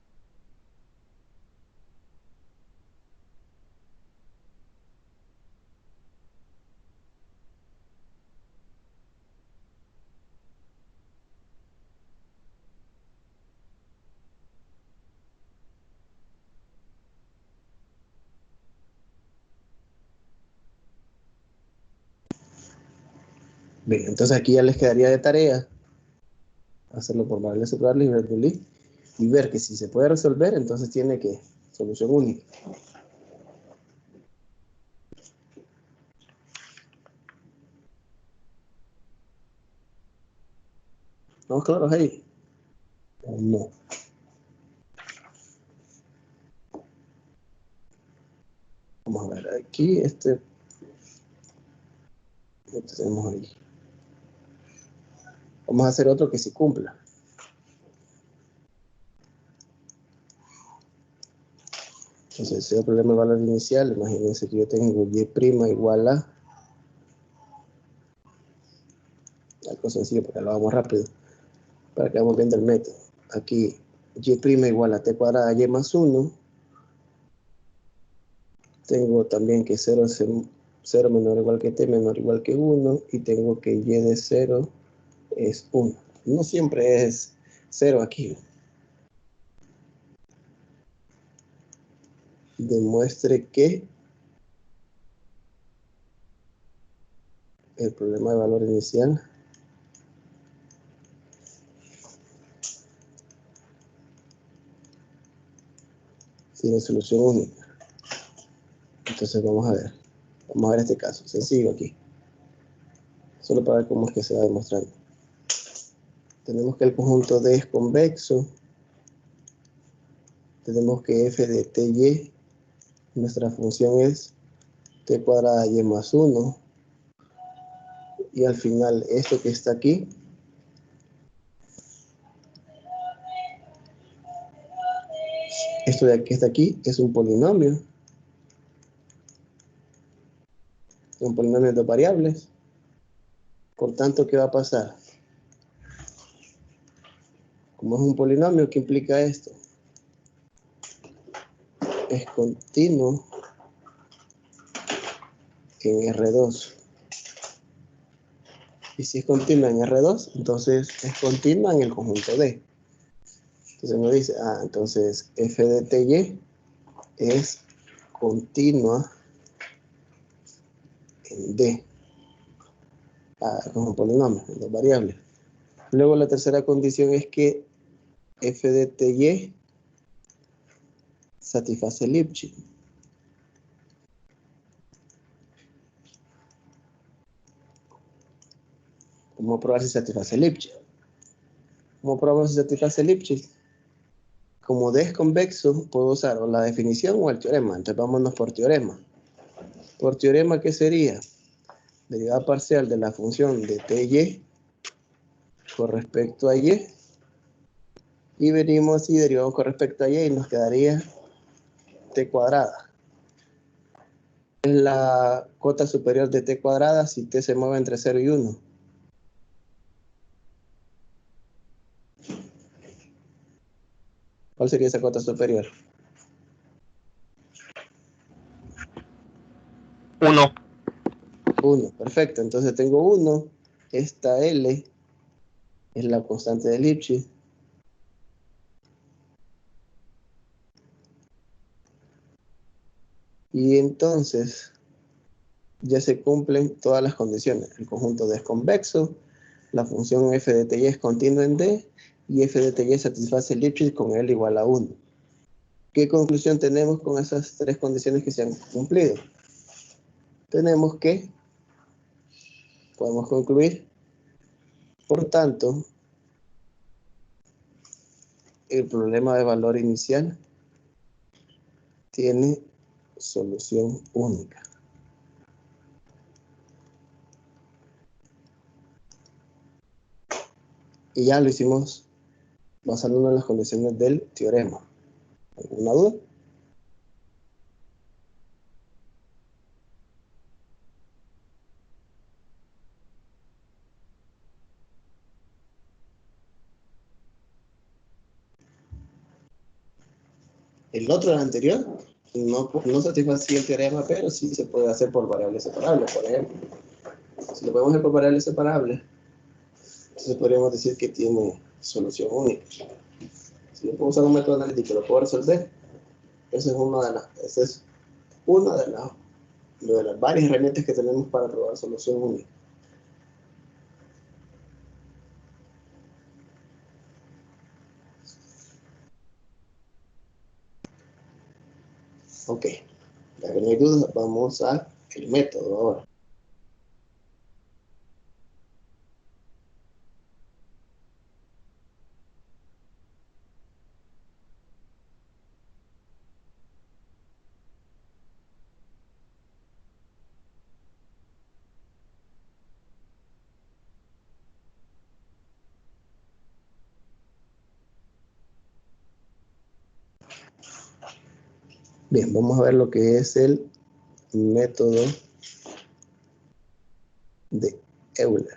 Bien, entonces aquí ya les quedaría de tarea hacerlo por variables separables y ver y ver que si se puede resolver, entonces tiene que solución única. ¿Estamos claros ahí? No. Vamos a ver, aquí lo tenemos ahí. Vamos a hacer otro que sí cumpla. Entonces, si el problema de valor inicial, imagínense que yo tengo y' igual a algo sencillo porque lo vamos rápido para que vamos viendo el método. Aquí y' igual a t cuadrada y más 1. Tengo también que 0 menor o igual que t menor o igual que 1 y tengo que y de 0 es 1. No siempre es 0 aquí. Demuestre que el problema de valor inicial tiene solución única. Entonces vamos a ver este caso, sencillo aquí. Solo para ver cómo es que se va demostrando. Tenemos que el conjunto D es convexo. Tenemos que f de ty, nuestra función es t cuadrada y más 1. Y al final esto que está aquí, esto de aquí está aquí, es un polinomio. Un polinomio de dos variables. Por tanto, ¿qué va a pasar? Como es un polinomio, ¿qué implica esto? Es continuo en R2. Y si es continua en R2, entonces es continua en el conjunto D. Entonces me dice, entonces f de ty es continua en D. Como polinomio, en dos variables. Luego la tercera condición es que f de ty satisface Lipschitz. ¿Cómo probar si satisface Lipschitz? ¿Cómo probamos si satisface Lipschitz? Como D es convexo, puedo usar o la definición o el teorema. Entonces vámonos por teorema. Por teorema, ¿qué sería? Derivada parcial de la función de ty con respecto a y. Y venimos y derivamos con respecto a y y nos quedaría t cuadrada. Es la cota superior de t cuadrada si t se mueve entre 0 y 1. ¿Cuál sería esa cota superior? 1, perfecto. Entonces tengo 1. Esta L es la constante de Lipschitz. Y entonces ya se cumplen todas las condiciones. El conjunto D es convexo, la función f de ty es continua en D y f de ty satisface Lipschitz con L igual a 1. ¿Qué conclusión tenemos con esas tres condiciones que se han cumplido? Tenemos que podemos concluir, por tanto, el problema de valor inicial tiene solución única. Y ya lo hicimos basándonos en las condiciones del teorema. ¿Alguna duda? El otro, el anterior, no satisfacía el teorema, pero sí se puede hacer por variables separables, por ejemplo. Si lo podemos hacer por variables separables, entonces podríamos decir que tiene solución única. Si yo puedo usar un método analítico y lo puedo resolver, esa es una de las varias herramientas que tenemos para probar solución única. Ok, ya que no hay duda, vamos a el método ahora. Bien, vamos a ver lo que es el método de Euler.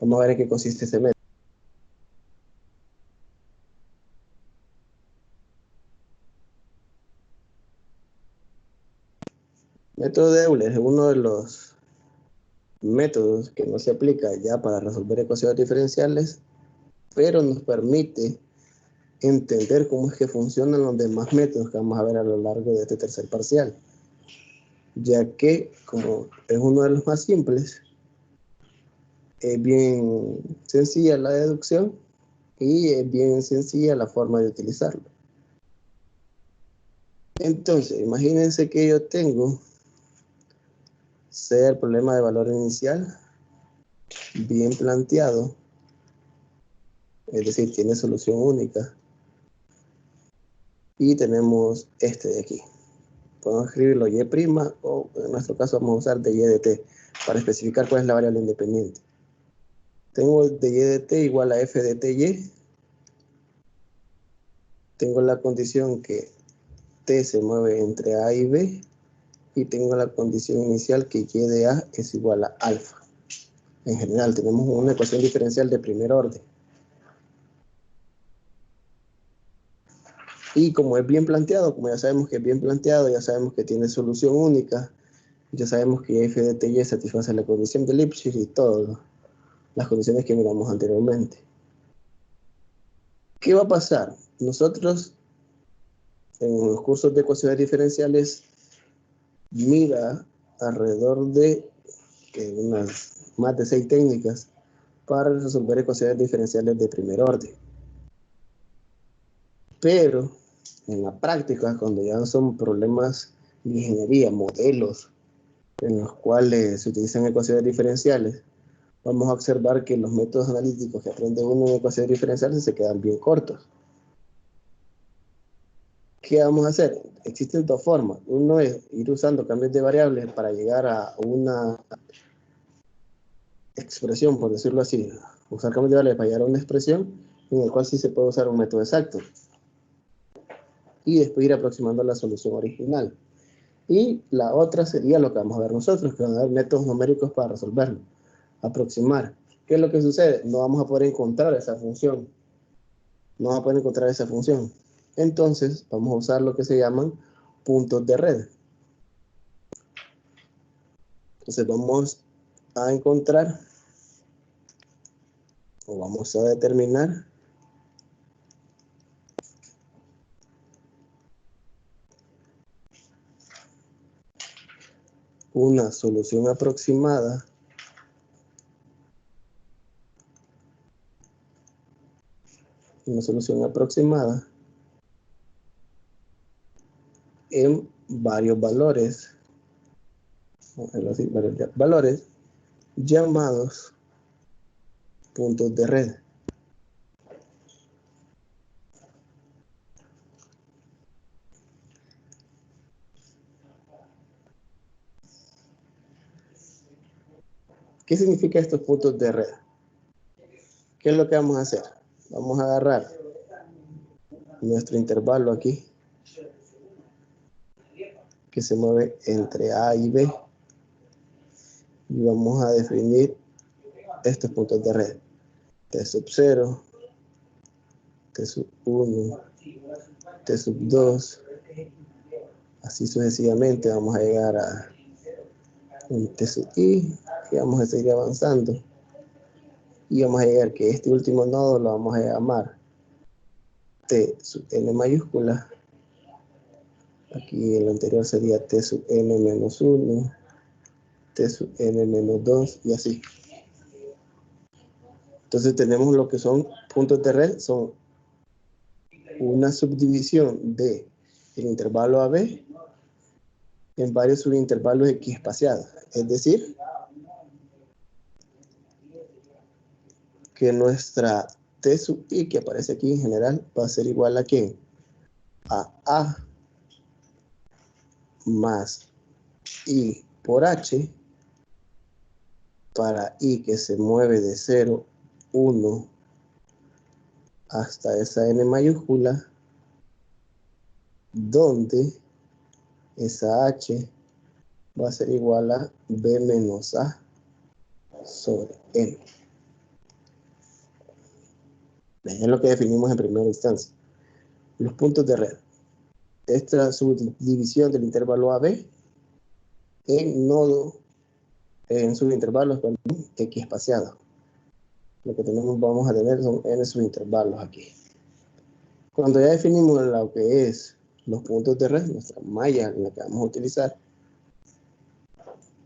Vamos a ver en qué consiste ese método. El método de Euler es uno de los métodos que no se aplica ya para resolver ecuaciones diferenciales, pero nos permite entender cómo es que funcionan los demás métodos que vamos a ver a lo largo de este tercer parcial, ya que como es uno de los más simples, es bien sencilla la deducción y es bien sencilla la forma de utilizarlo. Entonces, imagínense que yo tengo sea el problema de valor inicial bien planteado, es decir, tiene solución única, y tenemos este de aquí. Podemos escribirlo y' o en nuestro caso vamos a usar de y de t para especificar cuál es la variable independiente. Tengo de y de t igual a f de ty. Tengo la condición que t se mueve entre a y b, y tengo la condición inicial que y de a es igual a alfa. En general tenemos una ecuación diferencial de primer orden. Y como es bien planteado, como ya sabemos que es bien planteado, ya sabemos que tiene solución única, ya sabemos que f de ty satisface la condición de Lipschitz y todas las condiciones que miramos anteriormente. ¿Qué va a pasar? Nosotros en los cursos de ecuaciones diferenciales mira alrededor de unas más de 6 técnicas para resolver ecuaciones diferenciales de primer orden. Pero en la práctica, cuando ya son problemas de ingeniería, modelos en los cuales se utilizan ecuaciones diferenciales, vamos a observar que los métodos analíticos que aprende uno en ecuaciones diferenciales se quedan bien cortos. ¿Qué vamos a hacer? Existen dos formas. Uno es ir usando cambios de variables para llegar a una expresión, por decirlo así. Usar cambios de variables para llegar a una expresión en el cual sí se puede usar un método exacto. Y después ir aproximando a la solución original. Y la otra sería lo que vamos a ver nosotros, que van a haber métodos numéricos para resolverlo. Aproximar. ¿Qué es lo que sucede? No vamos a poder encontrar esa función. No vamos a poder encontrar esa función. Entonces, vamos a usar lo que se llaman puntos de red. Entonces, vamos a encontrar, o vamos a determinar, una solución aproximada en varios valores, varios valores llamados puntos de red. ¿Qué significa estos puntos de red? ¿Qué es lo que vamos a hacer? Vamos a agarrar nuestro intervalo aquí, que se mueve entre A y B, y vamos a definir estos puntos de red. T sub 0, T sub 1, T sub 2, así sucesivamente vamos a llegar a un T sub I, y vamos a seguir avanzando. Y vamos a llegar que este último nodo lo vamos a llamar T sub n mayúscula. Aquí el anterior sería T sub n menos 1, T sub n menos 2 y así. Entonces tenemos lo que son puntos de red, son una subdivisión de el intervalo AB en varios subintervalos X espaciados. Es decir, que nuestra T sub I que aparece aquí en general va a ser igual a ¿qué? A A más I por H para I que se mueve de 0, 1 hasta esa N mayúscula, donde esa H va a ser igual a B menos A sobre N. Es lo que definimos en primera instancia. Los puntos de red. Esta subdivisión del intervalo AB en nodo, en subintervalos, X espaciados. Lo que vamos a tener son N subintervalos aquí. Cuando ya definimos lo que es los puntos de red, nuestra malla en la que vamos a utilizar,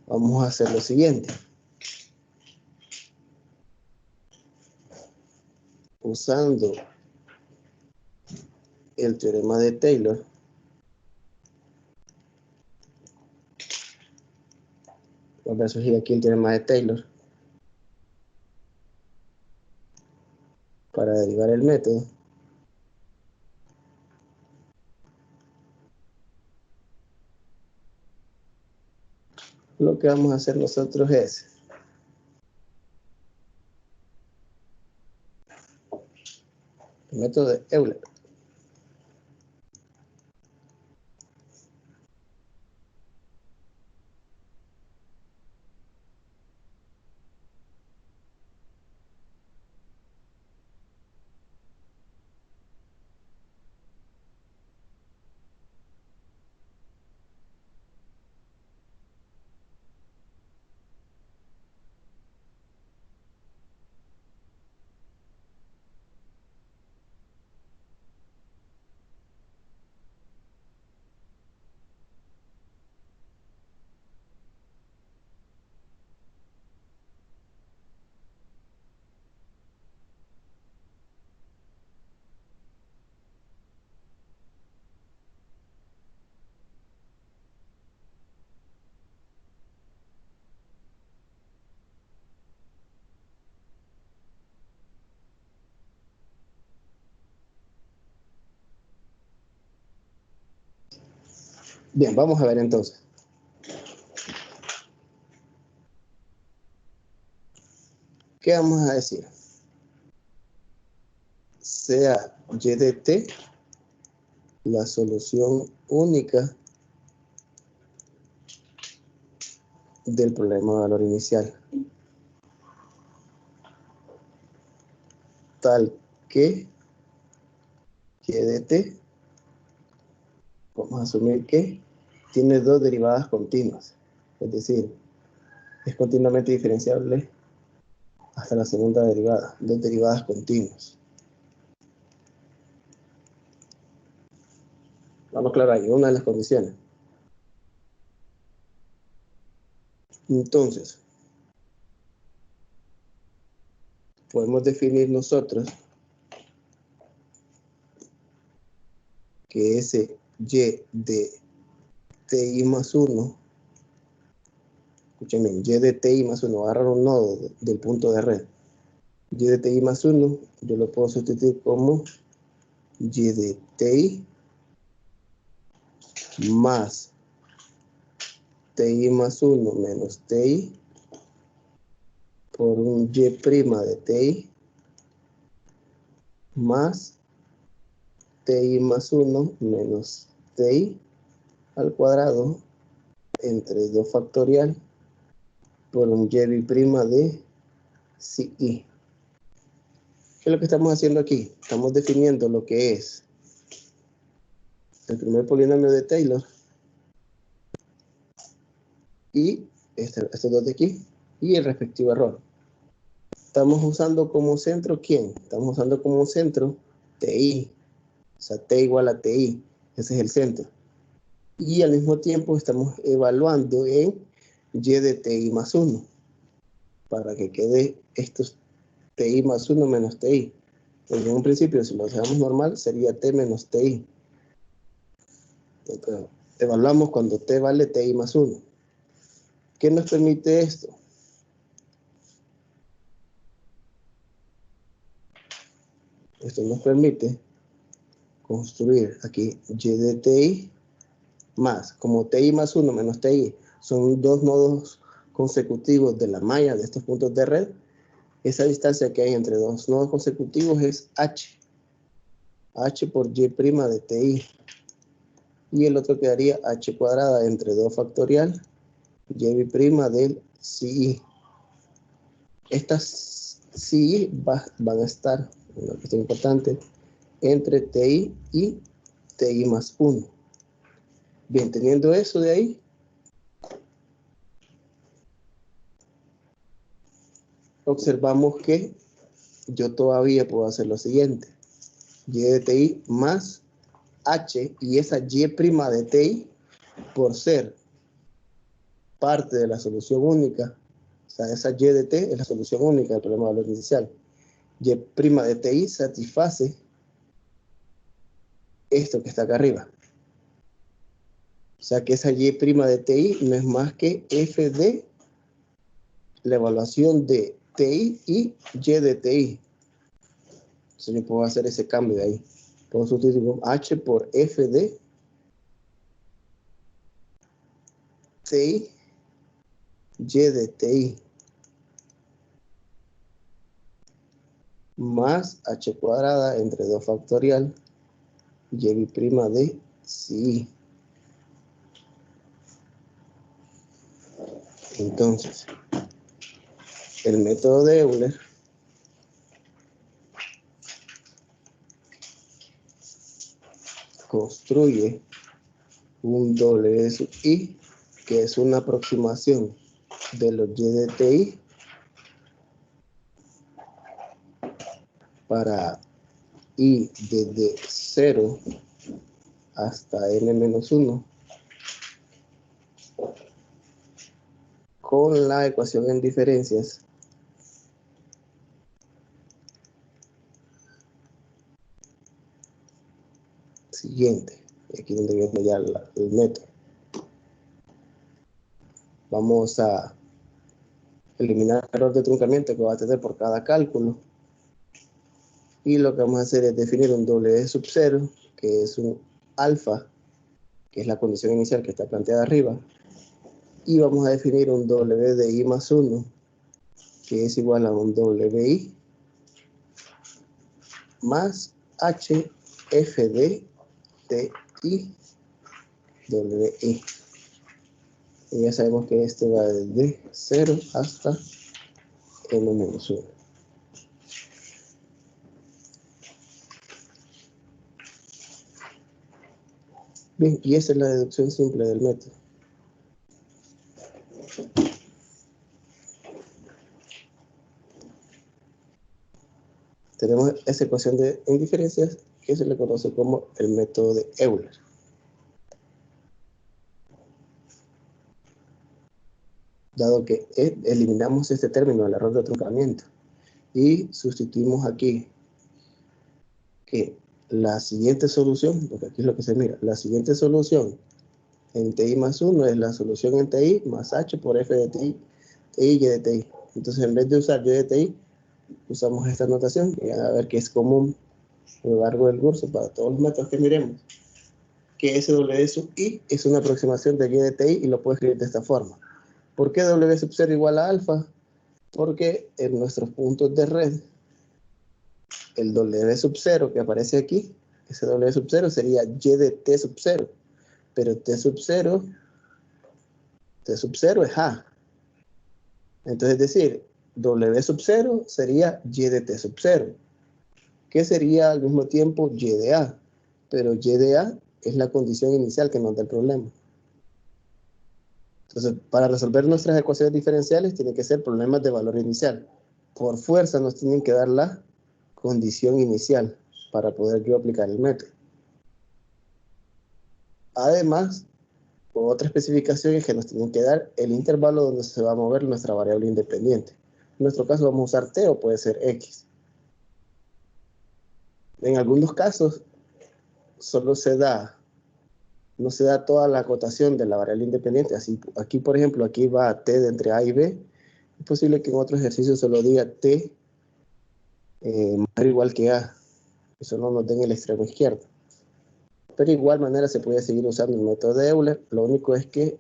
vamos a hacer lo siguiente. Usando el teorema de Taylor, va a surgir aquí el teorema de Taylor para derivar el método. Lo que vamos a hacer nosotros es el método de Euler. Bien, vamos a ver entonces. ¿Qué vamos a decir? Sea Y de T la solución única del problema de valor inicial, tal que Y de T, vamos a asumir que tiene dos derivadas continuas, es decir, es continuamente diferenciable hasta la segunda derivada, dos derivadas continuas. Vamos claro ahí, una de las condiciones. Entonces, podemos definir nosotros que ese Y de TI más 1, escúchenme, Y de TI más 1, agarrar un nodo del punto de red. Y de TI más 1, yo lo puedo sustituir como Y de TI más TI más 1 menos TI por un Y' de TI más TI más 1 menos TI al cuadrado entre 2 factorial por un Y' de CI. ¿Qué es lo que estamos haciendo aquí? Estamos definiendo lo que es el primer polinomio de Taylor y estos dos de aquí y el respectivo error. Estamos usando como centro ¿quién? Estamos usando como centro TI, o sea, T igual a TI, ese es el centro. Y al mismo tiempo estamos evaluando en Y de TI más 1, para que quede estos TI más 1 menos TI. Porque en un principio, si lo dejamos normal, sería T menos TI. Entonces, evaluamos cuando T vale TI más 1. ¿Qué nos permite esto? Esto nos permite construir aquí Y de TI más, como TI más 1 menos TI son dos nodos consecutivos de la malla de estos puntos de red, esa distancia que hay entre dos nodos consecutivos es H. H por Y' de TI. Y el otro quedaría H cuadrada entre 2 factorial Y' del CI. Estas CI van a estar, una cuestión importante, entre TI y TI más 1. Bien, teniendo eso de ahí, observamos que yo todavía puedo hacer lo siguiente. Y de TI más H, y esa Y' de TI, por ser parte de la solución única, o sea, esa Y de T es la solución única del problema de valor inicial. Y' de TI satisface esto que está acá arriba. O sea que esa Y' de TI no es más que F de la evaluación de TI y Y de TI. Entonces yo puedo hacer ese cambio de ahí. Puedo sustituir H por F de TI, Y de TI, más H cuadrada entre 2 factorial, Y' de CI. Entonces, el método de Euler construye un W sub I, que es una aproximación de los Y de TI para I desde 0 hasta n-1 con la ecuación en diferencias siguiente. Aquí donde viene ya el método. Vamos a eliminar el error de truncamiento que va a tener por cada cálculo. Y lo que vamos a hacer es definir un W sub 0, que es un alfa, que es la condición inicial que está planteada arriba. Y vamos a definir un W de I más 1, que es igual a un WI más HF de TI WI. Y ya sabemos que este va desde 0 hasta n-1. Bien, y esa es la deducción simple del método. Tenemos esa ecuación de indiferencias que se le conoce como el método de Euler. Dado que eliminamos este término, el error de truncamiento, y sustituimos aquí que la siguiente solución, porque aquí es lo que se mira, la siguiente solución en TI más 1 es la solución en TI más H por F de TI, Y de TI. Entonces, en vez de usar Y de TI, usamos esta notación, y van a ver que es común a lo largo del curso para todos los métodos que miremos, que ese W sub I es una aproximación de Y de TI y lo puedo escribir de esta forma. ¿Por qué W sub 0 igual a alfa? Porque en nuestros puntos de red, el W sub 0 que aparece aquí, ese W sub 0 sería Y de T sub 0, pero T sub 0 es A. Entonces, es decir, W sub 0 sería Y de T sub 0, que sería al mismo tiempo Y de A, pero Y de A es la condición inicial que nos da el problema. Entonces, para resolver nuestras ecuaciones diferenciales, tiene que ser problemas de valor inicial. Por fuerza nos tienen que dar la condición inicial para poder yo aplicar el método. Además, otra especificación es que nos tienen que dar el intervalo donde se va a mover nuestra variable independiente. nuestro caso vamos a usar t o puede ser x. En algunos casos solo no se da toda la acotación de la variable independiente. Así, aquí, por ejemplo, aquí va t de entre a y b. Es posible que en otro ejercicio solo diga t mayor o igual que a. Eso no nos den el extremo izquierdo. Pero de igual manera se puede seguir usando el método de Euler. Lo único es que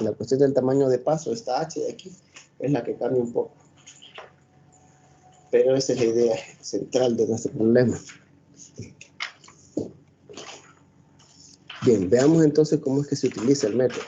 la cuestión del tamaño de paso, esta h de aquí, es la que cambia un poco. Pero esa es la idea central de nuestro problema. Bien, veamos entonces cómo es que se utiliza el método.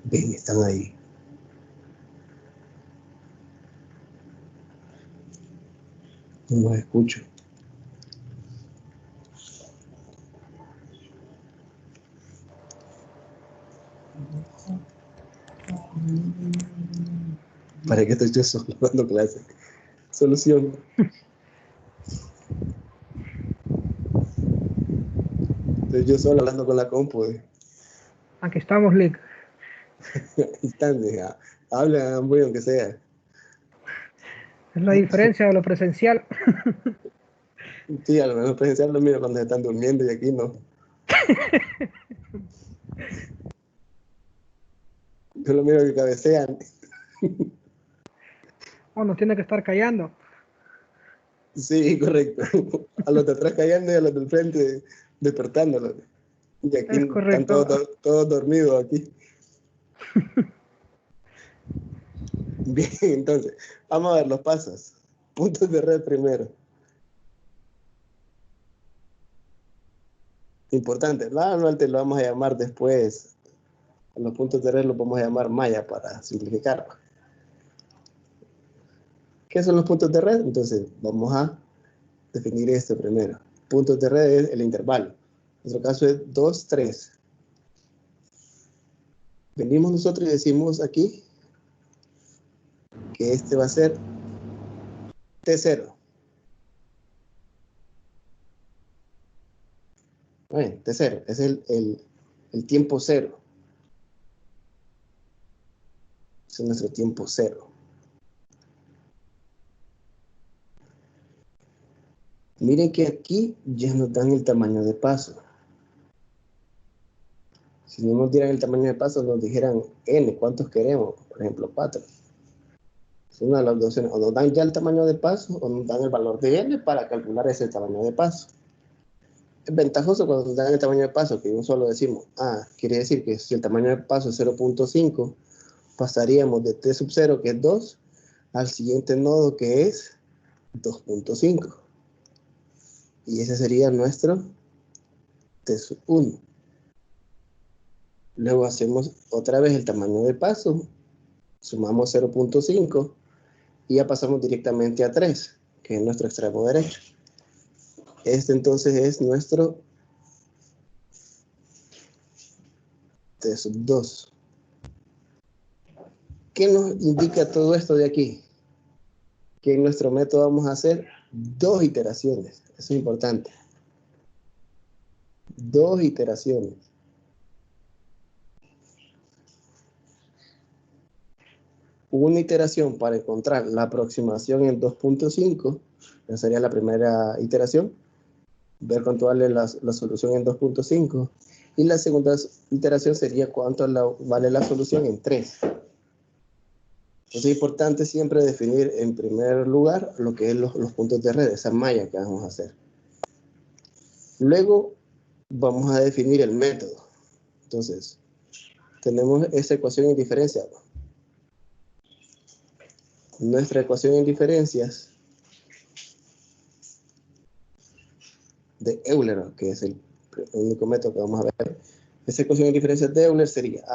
Bien, están ahí. No los escucho. ¿Para qué estoy yo solo dando clase? Solución. Estoy yo solo hablando con la compu. Aquí estamos, Lick. Instante, habla, hombre, aunque sea. Es la diferencia de lo presencial. Sí, a lo mejor presencial lo miro cuando se están durmiendo y aquí no. Yo lo miro que cabecean. Oh, nos tiene que estar callando. Sí, correcto. A los de atrás callando y a los del frente despertándolos. Y aquí Es están correcto. todos dormidos aquí. Bien, entonces, vamos a ver los pasos. Puntos de red primero. Importante, no te lo vamos a llamar después. A los puntos de red los vamos a llamar malla para simplificar. ¿Qué son los puntos de red? Entonces, vamos a definir esto primero. Puntos de red es el intervalo. En nuestro caso es 2, 3. Venimos nosotros y decimos aquí que este va a ser T0. Bueno, T0 es el tiempo cero. Ese es nuestro tiempo cero. Miren que aquí ya nos dan el tamaño de paso. Si no nos dieran el tamaño de paso, nos dijeran N, ¿cuántos queremos? Por ejemplo, 4. una de las dos opciones. O nos dan ya el tamaño de paso o nos dan el valor de N para calcular ese tamaño de paso. Es ventajoso cuando nos dan el tamaño de paso, que un solo decimos, quiere decir que si el tamaño de paso es 0.5, pasaríamos de T sub 0, que es 2, al siguiente nodo, que es 2.5. Y ese sería nuestro T sub 1. Luego hacemos otra vez el tamaño de paso, sumamos 0.5 y ya pasamos directamente a 3, que es nuestro extremo derecho. Este entonces es nuestro T sub 2. ¿Qué nos indica todo esto de aquí? Que en nuestro método vamos a hacer 2 iteraciones. Eso es importante. 2 iteraciones. Una iteración para encontrar la aproximación en 2.5. Esa sería la primera iteración. Ver cuánto vale la solución en 2.5. Y la segunda iteración sería cuánto vale la solución en 3. Entonces es importante siempre definir en primer lugar lo que es los puntos de red, esa malla que vamos a hacer. Luego vamos a definir el método. Entonces, tenemos esa ecuación en diferencia. Nuestra ecuación en diferencias de Euler, que es el único método que vamos a ver. Esa ecuación en diferencias de Euler sería,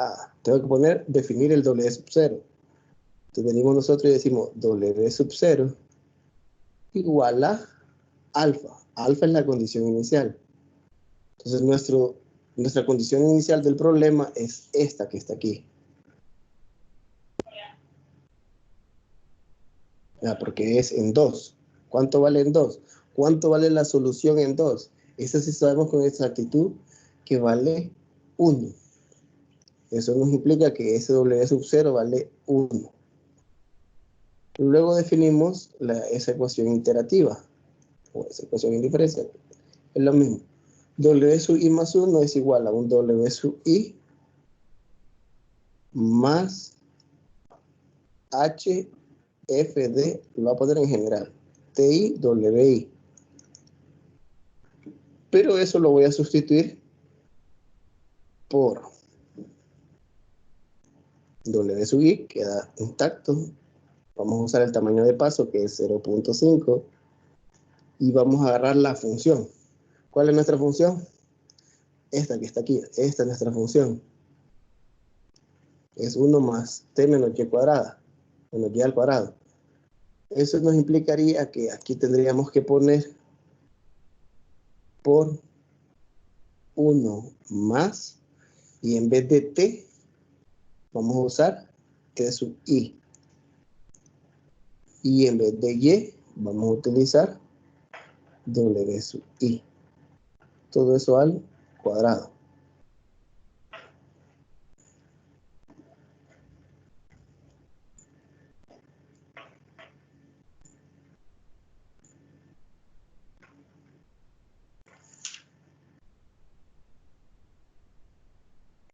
tengo que definir el W sub 0. Entonces venimos nosotros y decimos W sub 0 igual a alfa. Alfa es la condición inicial. Entonces nuestra condición inicial del problema es esta que está aquí. Porque es en 2. ¿Cuánto vale en 2? ¿Cuánto vale la solución en 2? Eso sí sabemos con exactitud que vale 1. Eso nos implica que ese W sub 0 vale 1. Luego definimos esa ecuación iterativa, o esa ecuación en diferencia. Es lo mismo. W sub i más 1 es igual a un W sub i más h f de, lo voy a poner en general, ti wi. Pero eso lo voy a sustituir por W sub i, queda intacto. Vamos a usar el tamaño de paso, que es 0.5, y vamos a agarrar la función. ¿Cuál es nuestra función? Esta que está aquí. Esta es nuestra función. Es 1 más t menos y cuadrada, menos y al cuadrado. Eso nos implicaría que aquí tendríamos que poner por 1 más, y en vez de t, vamos a usar t sub i. Y en vez de y, vamos a utilizar W sub i. Todo eso al cuadrado.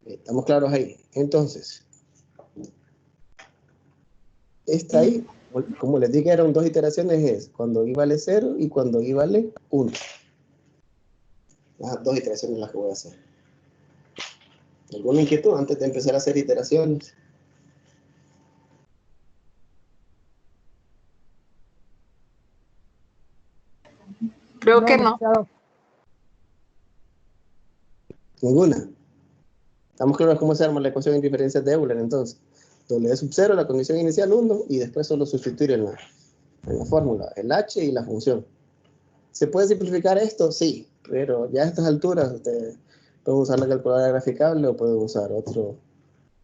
¿Estamos claros ahí? Entonces, esta ahí, como les dije, eran 2 iteraciones, es cuando i vale 0 y cuando i vale 1. 2 iteraciones las que voy a hacer. ¿Alguna inquietud antes de empezar a hacer iteraciones? Creo que no. Ninguna. Estamos claros cómo se arma la ecuación en diferencias de Euler, entonces. W sub 0, la condición inicial 1, y después solo sustituir en la fórmula, el h y la función. ¿Se puede simplificar esto? Sí, pero ya a estas alturas ustedes pueden usar la calculadora graficable o pueden usar otro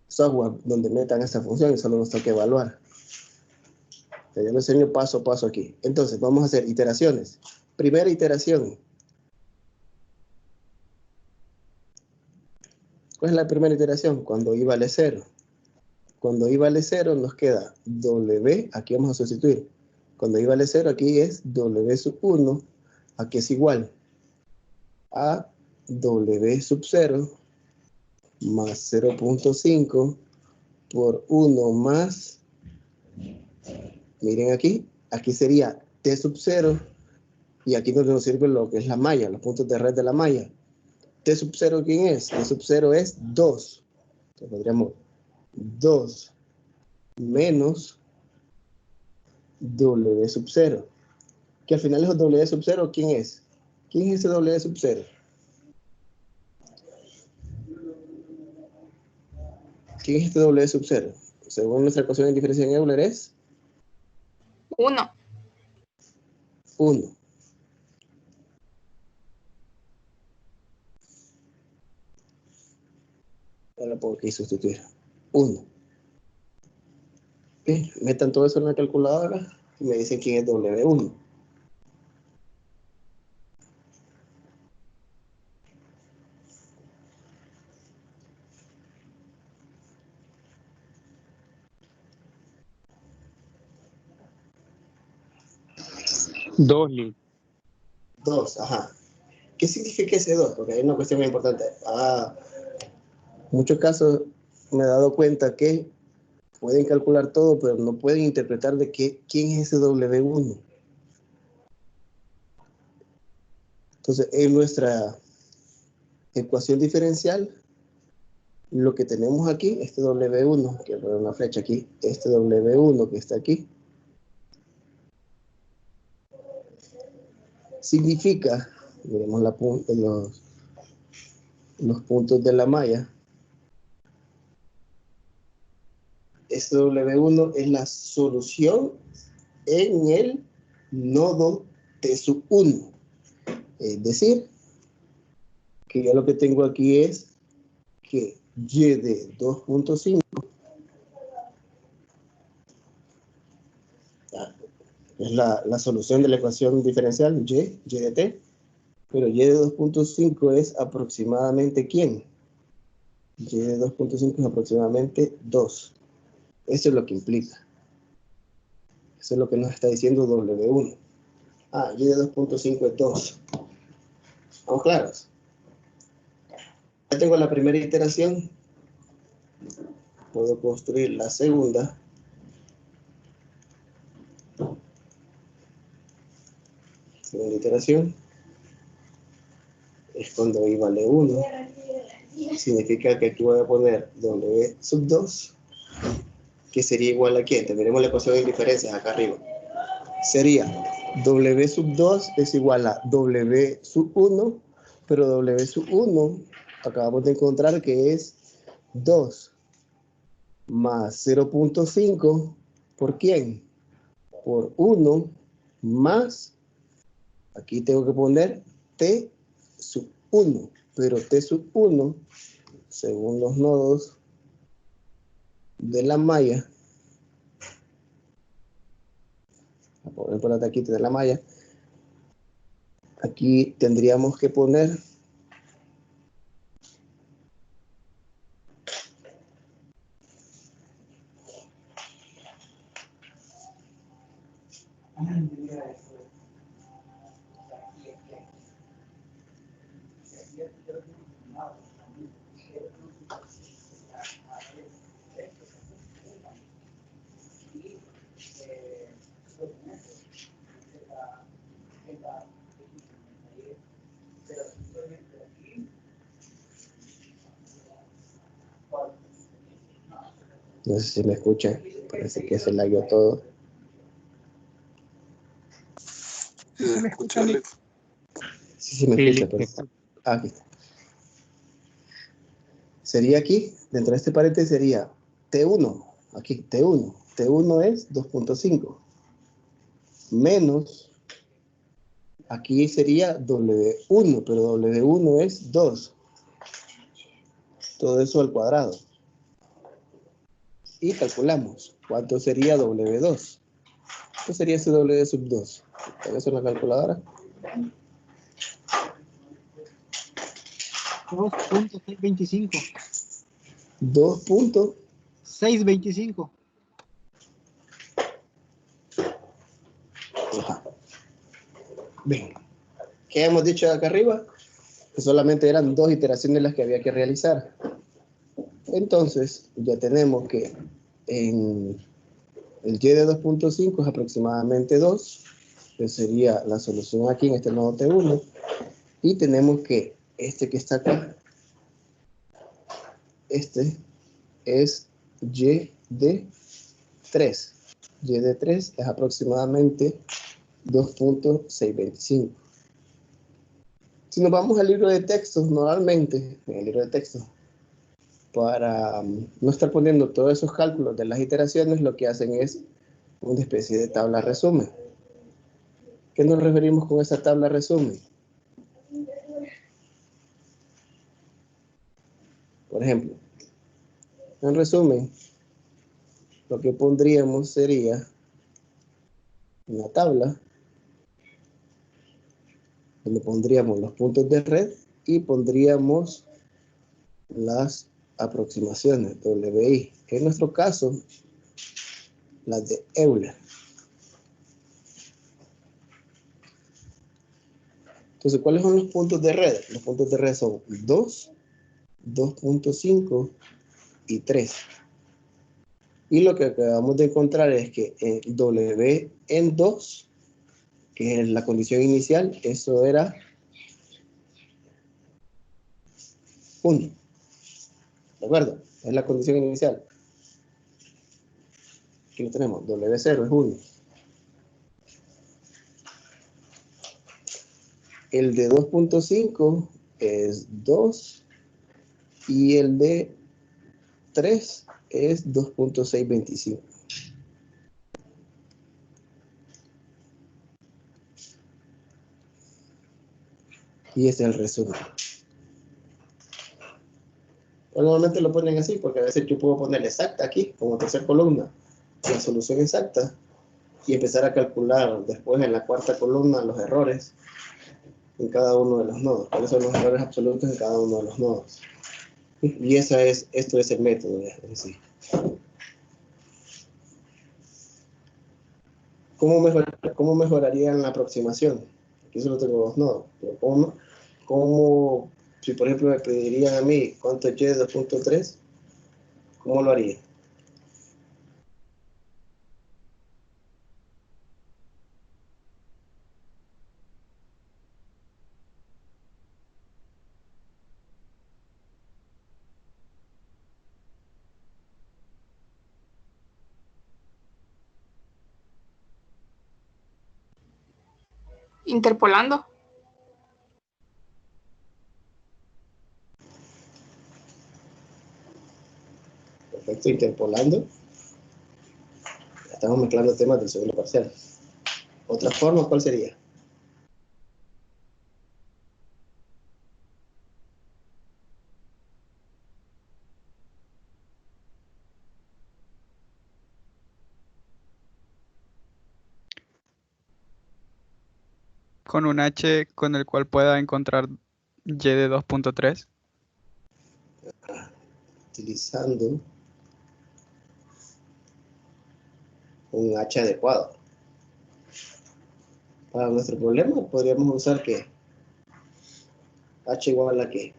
software donde metan esta función y solo nos toca evaluar. Yo les enseño paso a paso aquí. Entonces, vamos a hacer iteraciones. Primera iteración. ¿Cuál es la primera iteración? Cuando i vale 0. Cuando i vale 0 nos queda W, aquí vamos a sustituir. Cuando i vale 0, aquí es W sub 1, aquí es igual a W sub 0 más 0.5 por 1 más Miren aquí, aquí sería T sub 0, y aquí nos sirve lo que es la malla, los puntos de red de la malla. T sub 0, ¿quién es? T sub 0 es 2. Entonces podríamos 2 menos W sub 0. Que al final es W sub 0, ¿quién es? ¿Quién es ese W sub 0? ¿Quién es este W sub 0? Según nuestra ecuación de diferencia en Euler es 1. 1. Ahora pongo aquí sustituir. 1. Okay. Metan todo eso en la calculadora y me dicen quién es W1. Dos litros. 2, ajá. ¿Qué significa ese 2? Porque hay una cuestión muy importante. En muchos casos me he dado cuenta que pueden calcular todo, pero no pueden interpretar de quién es ese W1. Entonces, en nuestra ecuación diferencial, lo que tenemos aquí, este W1, que poner una flecha aquí, este W1 que está aquí, significa, miremos los puntos de la malla, este W1 es la solución en el nodo T sub 1. Es decir, que yo lo que tengo aquí es que y de 2.5 es la solución de la ecuación diferencial y de t, pero y de 2.5 es aproximadamente ¿quién? Y de 2.5 es aproximadamente 2. Eso es lo que implica. Eso es lo que nos está diciendo W1. Y de 2.5 es 2. ¿Estamos claros? Ya tengo la primera iteración. Puedo construir la segunda. Segunda iteración. Es cuando I vale 1. Significa que aquí voy a poner W sub 2, que sería igual a ¿quién? Tenemos la ecuación de diferencias acá arriba. Sería W sub 2 es igual a W sub 1, pero W sub 1 acabamos de encontrar que es 2 más 0.5 ¿por quién? Por 1 más, aquí tengo que poner T sub 1, pero T sub 1, según los nodos de la malla, a poner por la taquita de la malla, aquí tendríamos que poner no sé si me escuchan, parece que se lagueó todo. ¿Se me escucha? Sí me escucha, pero aquí está. Sería aquí, dentro de este paréntesis sería T1, aquí T1. T1 es 2.5 menos, aquí sería W1, pero W1 es 2. Todo eso al cuadrado. Y calculamos cuánto sería W2. ¿Qué sería ese W sub 2? ¿Eso en la calculadora? 2.625. 2. 625. Ajá. Bien. ¿Qué hemos dicho de acá arriba? Que solamente eran 2 iteraciones las que había que realizar. Entonces, ya tenemos que en El y de 2.5 es aproximadamente 2, que sería la solución aquí en este nodo T1. Y tenemos que este que está acá, este es y de 3. Y de 3 es aproximadamente 2.625. Si nos vamos al libro de texto, normalmente, en el libro de texto, para no estar poniendo todos esos cálculos de las iteraciones, lo que hacen es una especie de tabla resumen. ¿Qué nos referimos con esa tabla resumen? Por ejemplo, en resumen, lo que pondríamos sería una tabla donde pondríamos los puntos de red y pondríamos las aproximaciones WI. En nuestro caso, las de Euler. Entonces, ¿cuáles son los puntos de red? Los puntos de red son 2, 2.5 y 3. Y lo que acabamos de encontrar es que W en 2, que es la condición inicial, eso era 1. ¿De acuerdo? Es la condición inicial. Aquí lo tenemos, W0 es 1. El de 2.5 es 2 y el de 3 es 2.625. Y ese es el resumen. Normalmente lo ponen así porque a veces yo puedo poner exacta aquí como tercera columna, la solución exacta, y empezar a calcular después en la cuarta columna los errores en cada uno de los nodos. ¿Cuáles son los errores absolutos en cada uno de los nodos? Y esto es el método en sí. ¿Cómo mejorarían la aproximación? Aquí solo tengo dos nodos. Pero ¿cómo, si por ejemplo me pedirían a mí cuánto es y de 2.3, ¿cómo lo haría? Interpolando. Perfecto, interpolando. Estamos mezclando temas del segundo parcial. ¿Otra forma cuál sería? Con un h con el cual pueda encontrar y de 2.3. Utilizando un h adecuado. Para nuestro problema podríamos usar que h igual a qué.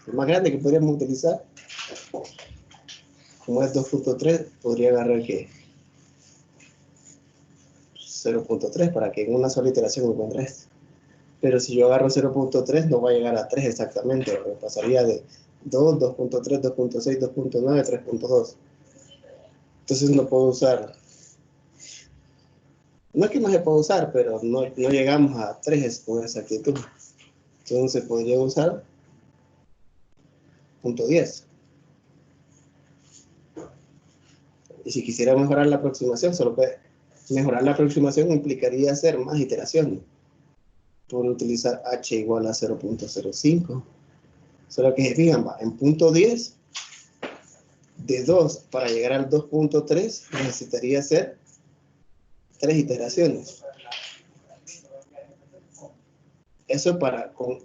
El más grande que podríamos utilizar, como es 2.3, podría agarrar que 0.3 para que en una sola iteración encuentre esto. Pero si yo agarro 0.3 no va a llegar a 3 exactamente, porque pasaría de 2, 2.3, 2.6, 2.9, 3.2. Entonces no puedo usar. No es que no se pueda usar, pero no llegamos a 3 con exactitud. Entonces podría usar 0.10. Y si quisiera mejorar la aproximación, solo puede mejorar la aproximación implicaría hacer más iteraciones. Puedo utilizar h igual a 0.05. Solo que se fijan, en punto 10, de 2 para llegar al 2.3 necesitaría hacer 3 iteraciones. Eso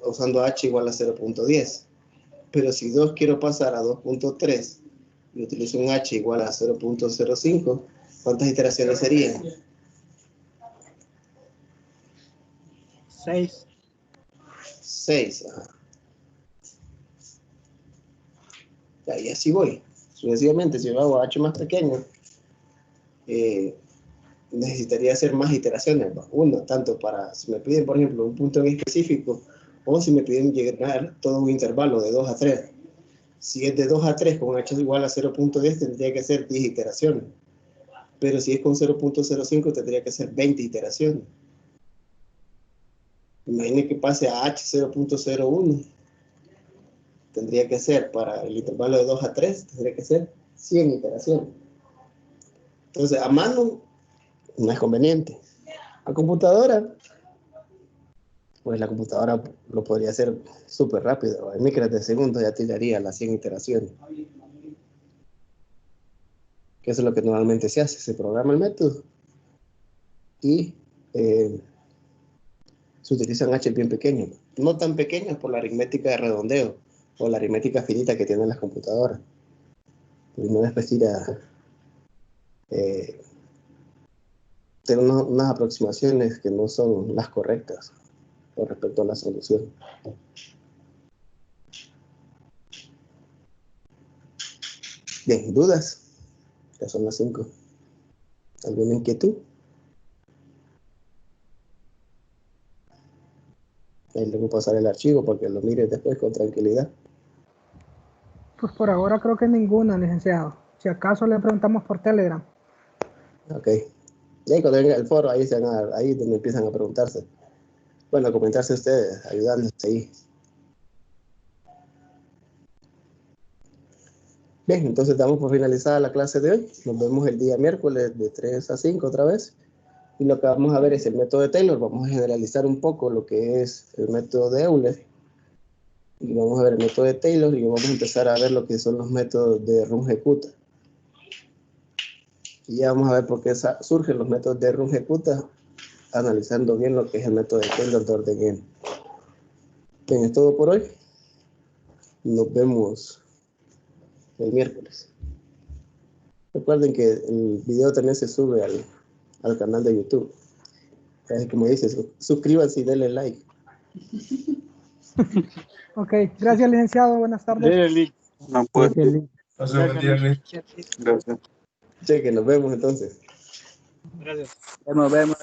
usando h igual a 0.10. Pero si 2 quiero pasar a 2.3 y utilizo un h igual a 0.05, ¿cuántas iteraciones serían? 6. 6. Y así voy. Sucesivamente, si yo hago h más pequeño, necesitaría hacer más iteraciones. Uno, tanto para, si me piden, por ejemplo, un punto en específico, o si me piden llegar todo un intervalo de 2 a 3. Si es de 2 a 3 con h igual a 0.10, tendría que hacer 10 iteraciones. Pero si es con 0.05, tendría que hacer 20 iteraciones. Imagine que pase a h 0.01. Tendría que ser, para el intervalo de 2 a 3, tendría que ser 100 iteraciones. Entonces, a mano no es conveniente. A computadora, pues la computadora lo podría hacer súper rápido. En micras de segundos ya tiraría las 100 iteraciones. Que eso es lo que normalmente se hace. Se programa el método y se utilizan H bien pequeños. No tan pequeños por la aritmética de redondeo o la aritmética finita que tienen las computadoras. Y no después tira tener unas aproximaciones que no son las correctas con respecto a la solución. Bien, ¿dudas? Ya son las 5. ¿Alguna inquietud? Ahí le voy a pasar el archivo para que lo mire después con tranquilidad. Pues por ahora creo que ninguna, licenciado. Si acaso le preguntamos por Telegram. Ok. Y ahí cuando venga el foro, ahí es donde empiezan a preguntarse. Bueno, a comentarse ustedes, ayudándose ahí. Bien, entonces damos por finalizada la clase de hoy. Nos vemos el día miércoles de 3 a 5 otra vez. Y lo que vamos a ver es el método de Taylor. Vamos a generalizar un poco lo que es el método de Euler. Y vamos a ver el método de Taylor y vamos a empezar a ver lo que son los métodos de Runge-Kutta. Y ya vamos a ver por qué surgen los métodos de Runge-Kutta, analizando bien lo que es el método de Taylor de orden n. Bien, es todo por hoy. Nos vemos el miércoles. Recuerden que el video también se sube al canal de YouTube. Como dices, suscríbanse y denle like. Ok, gracias, licenciado. Buenas tardes. Dele link. No puede. Dele link. Pase buen día, Luis. Gracias. Cheque, nos vemos entonces. Gracias. Nos vemos.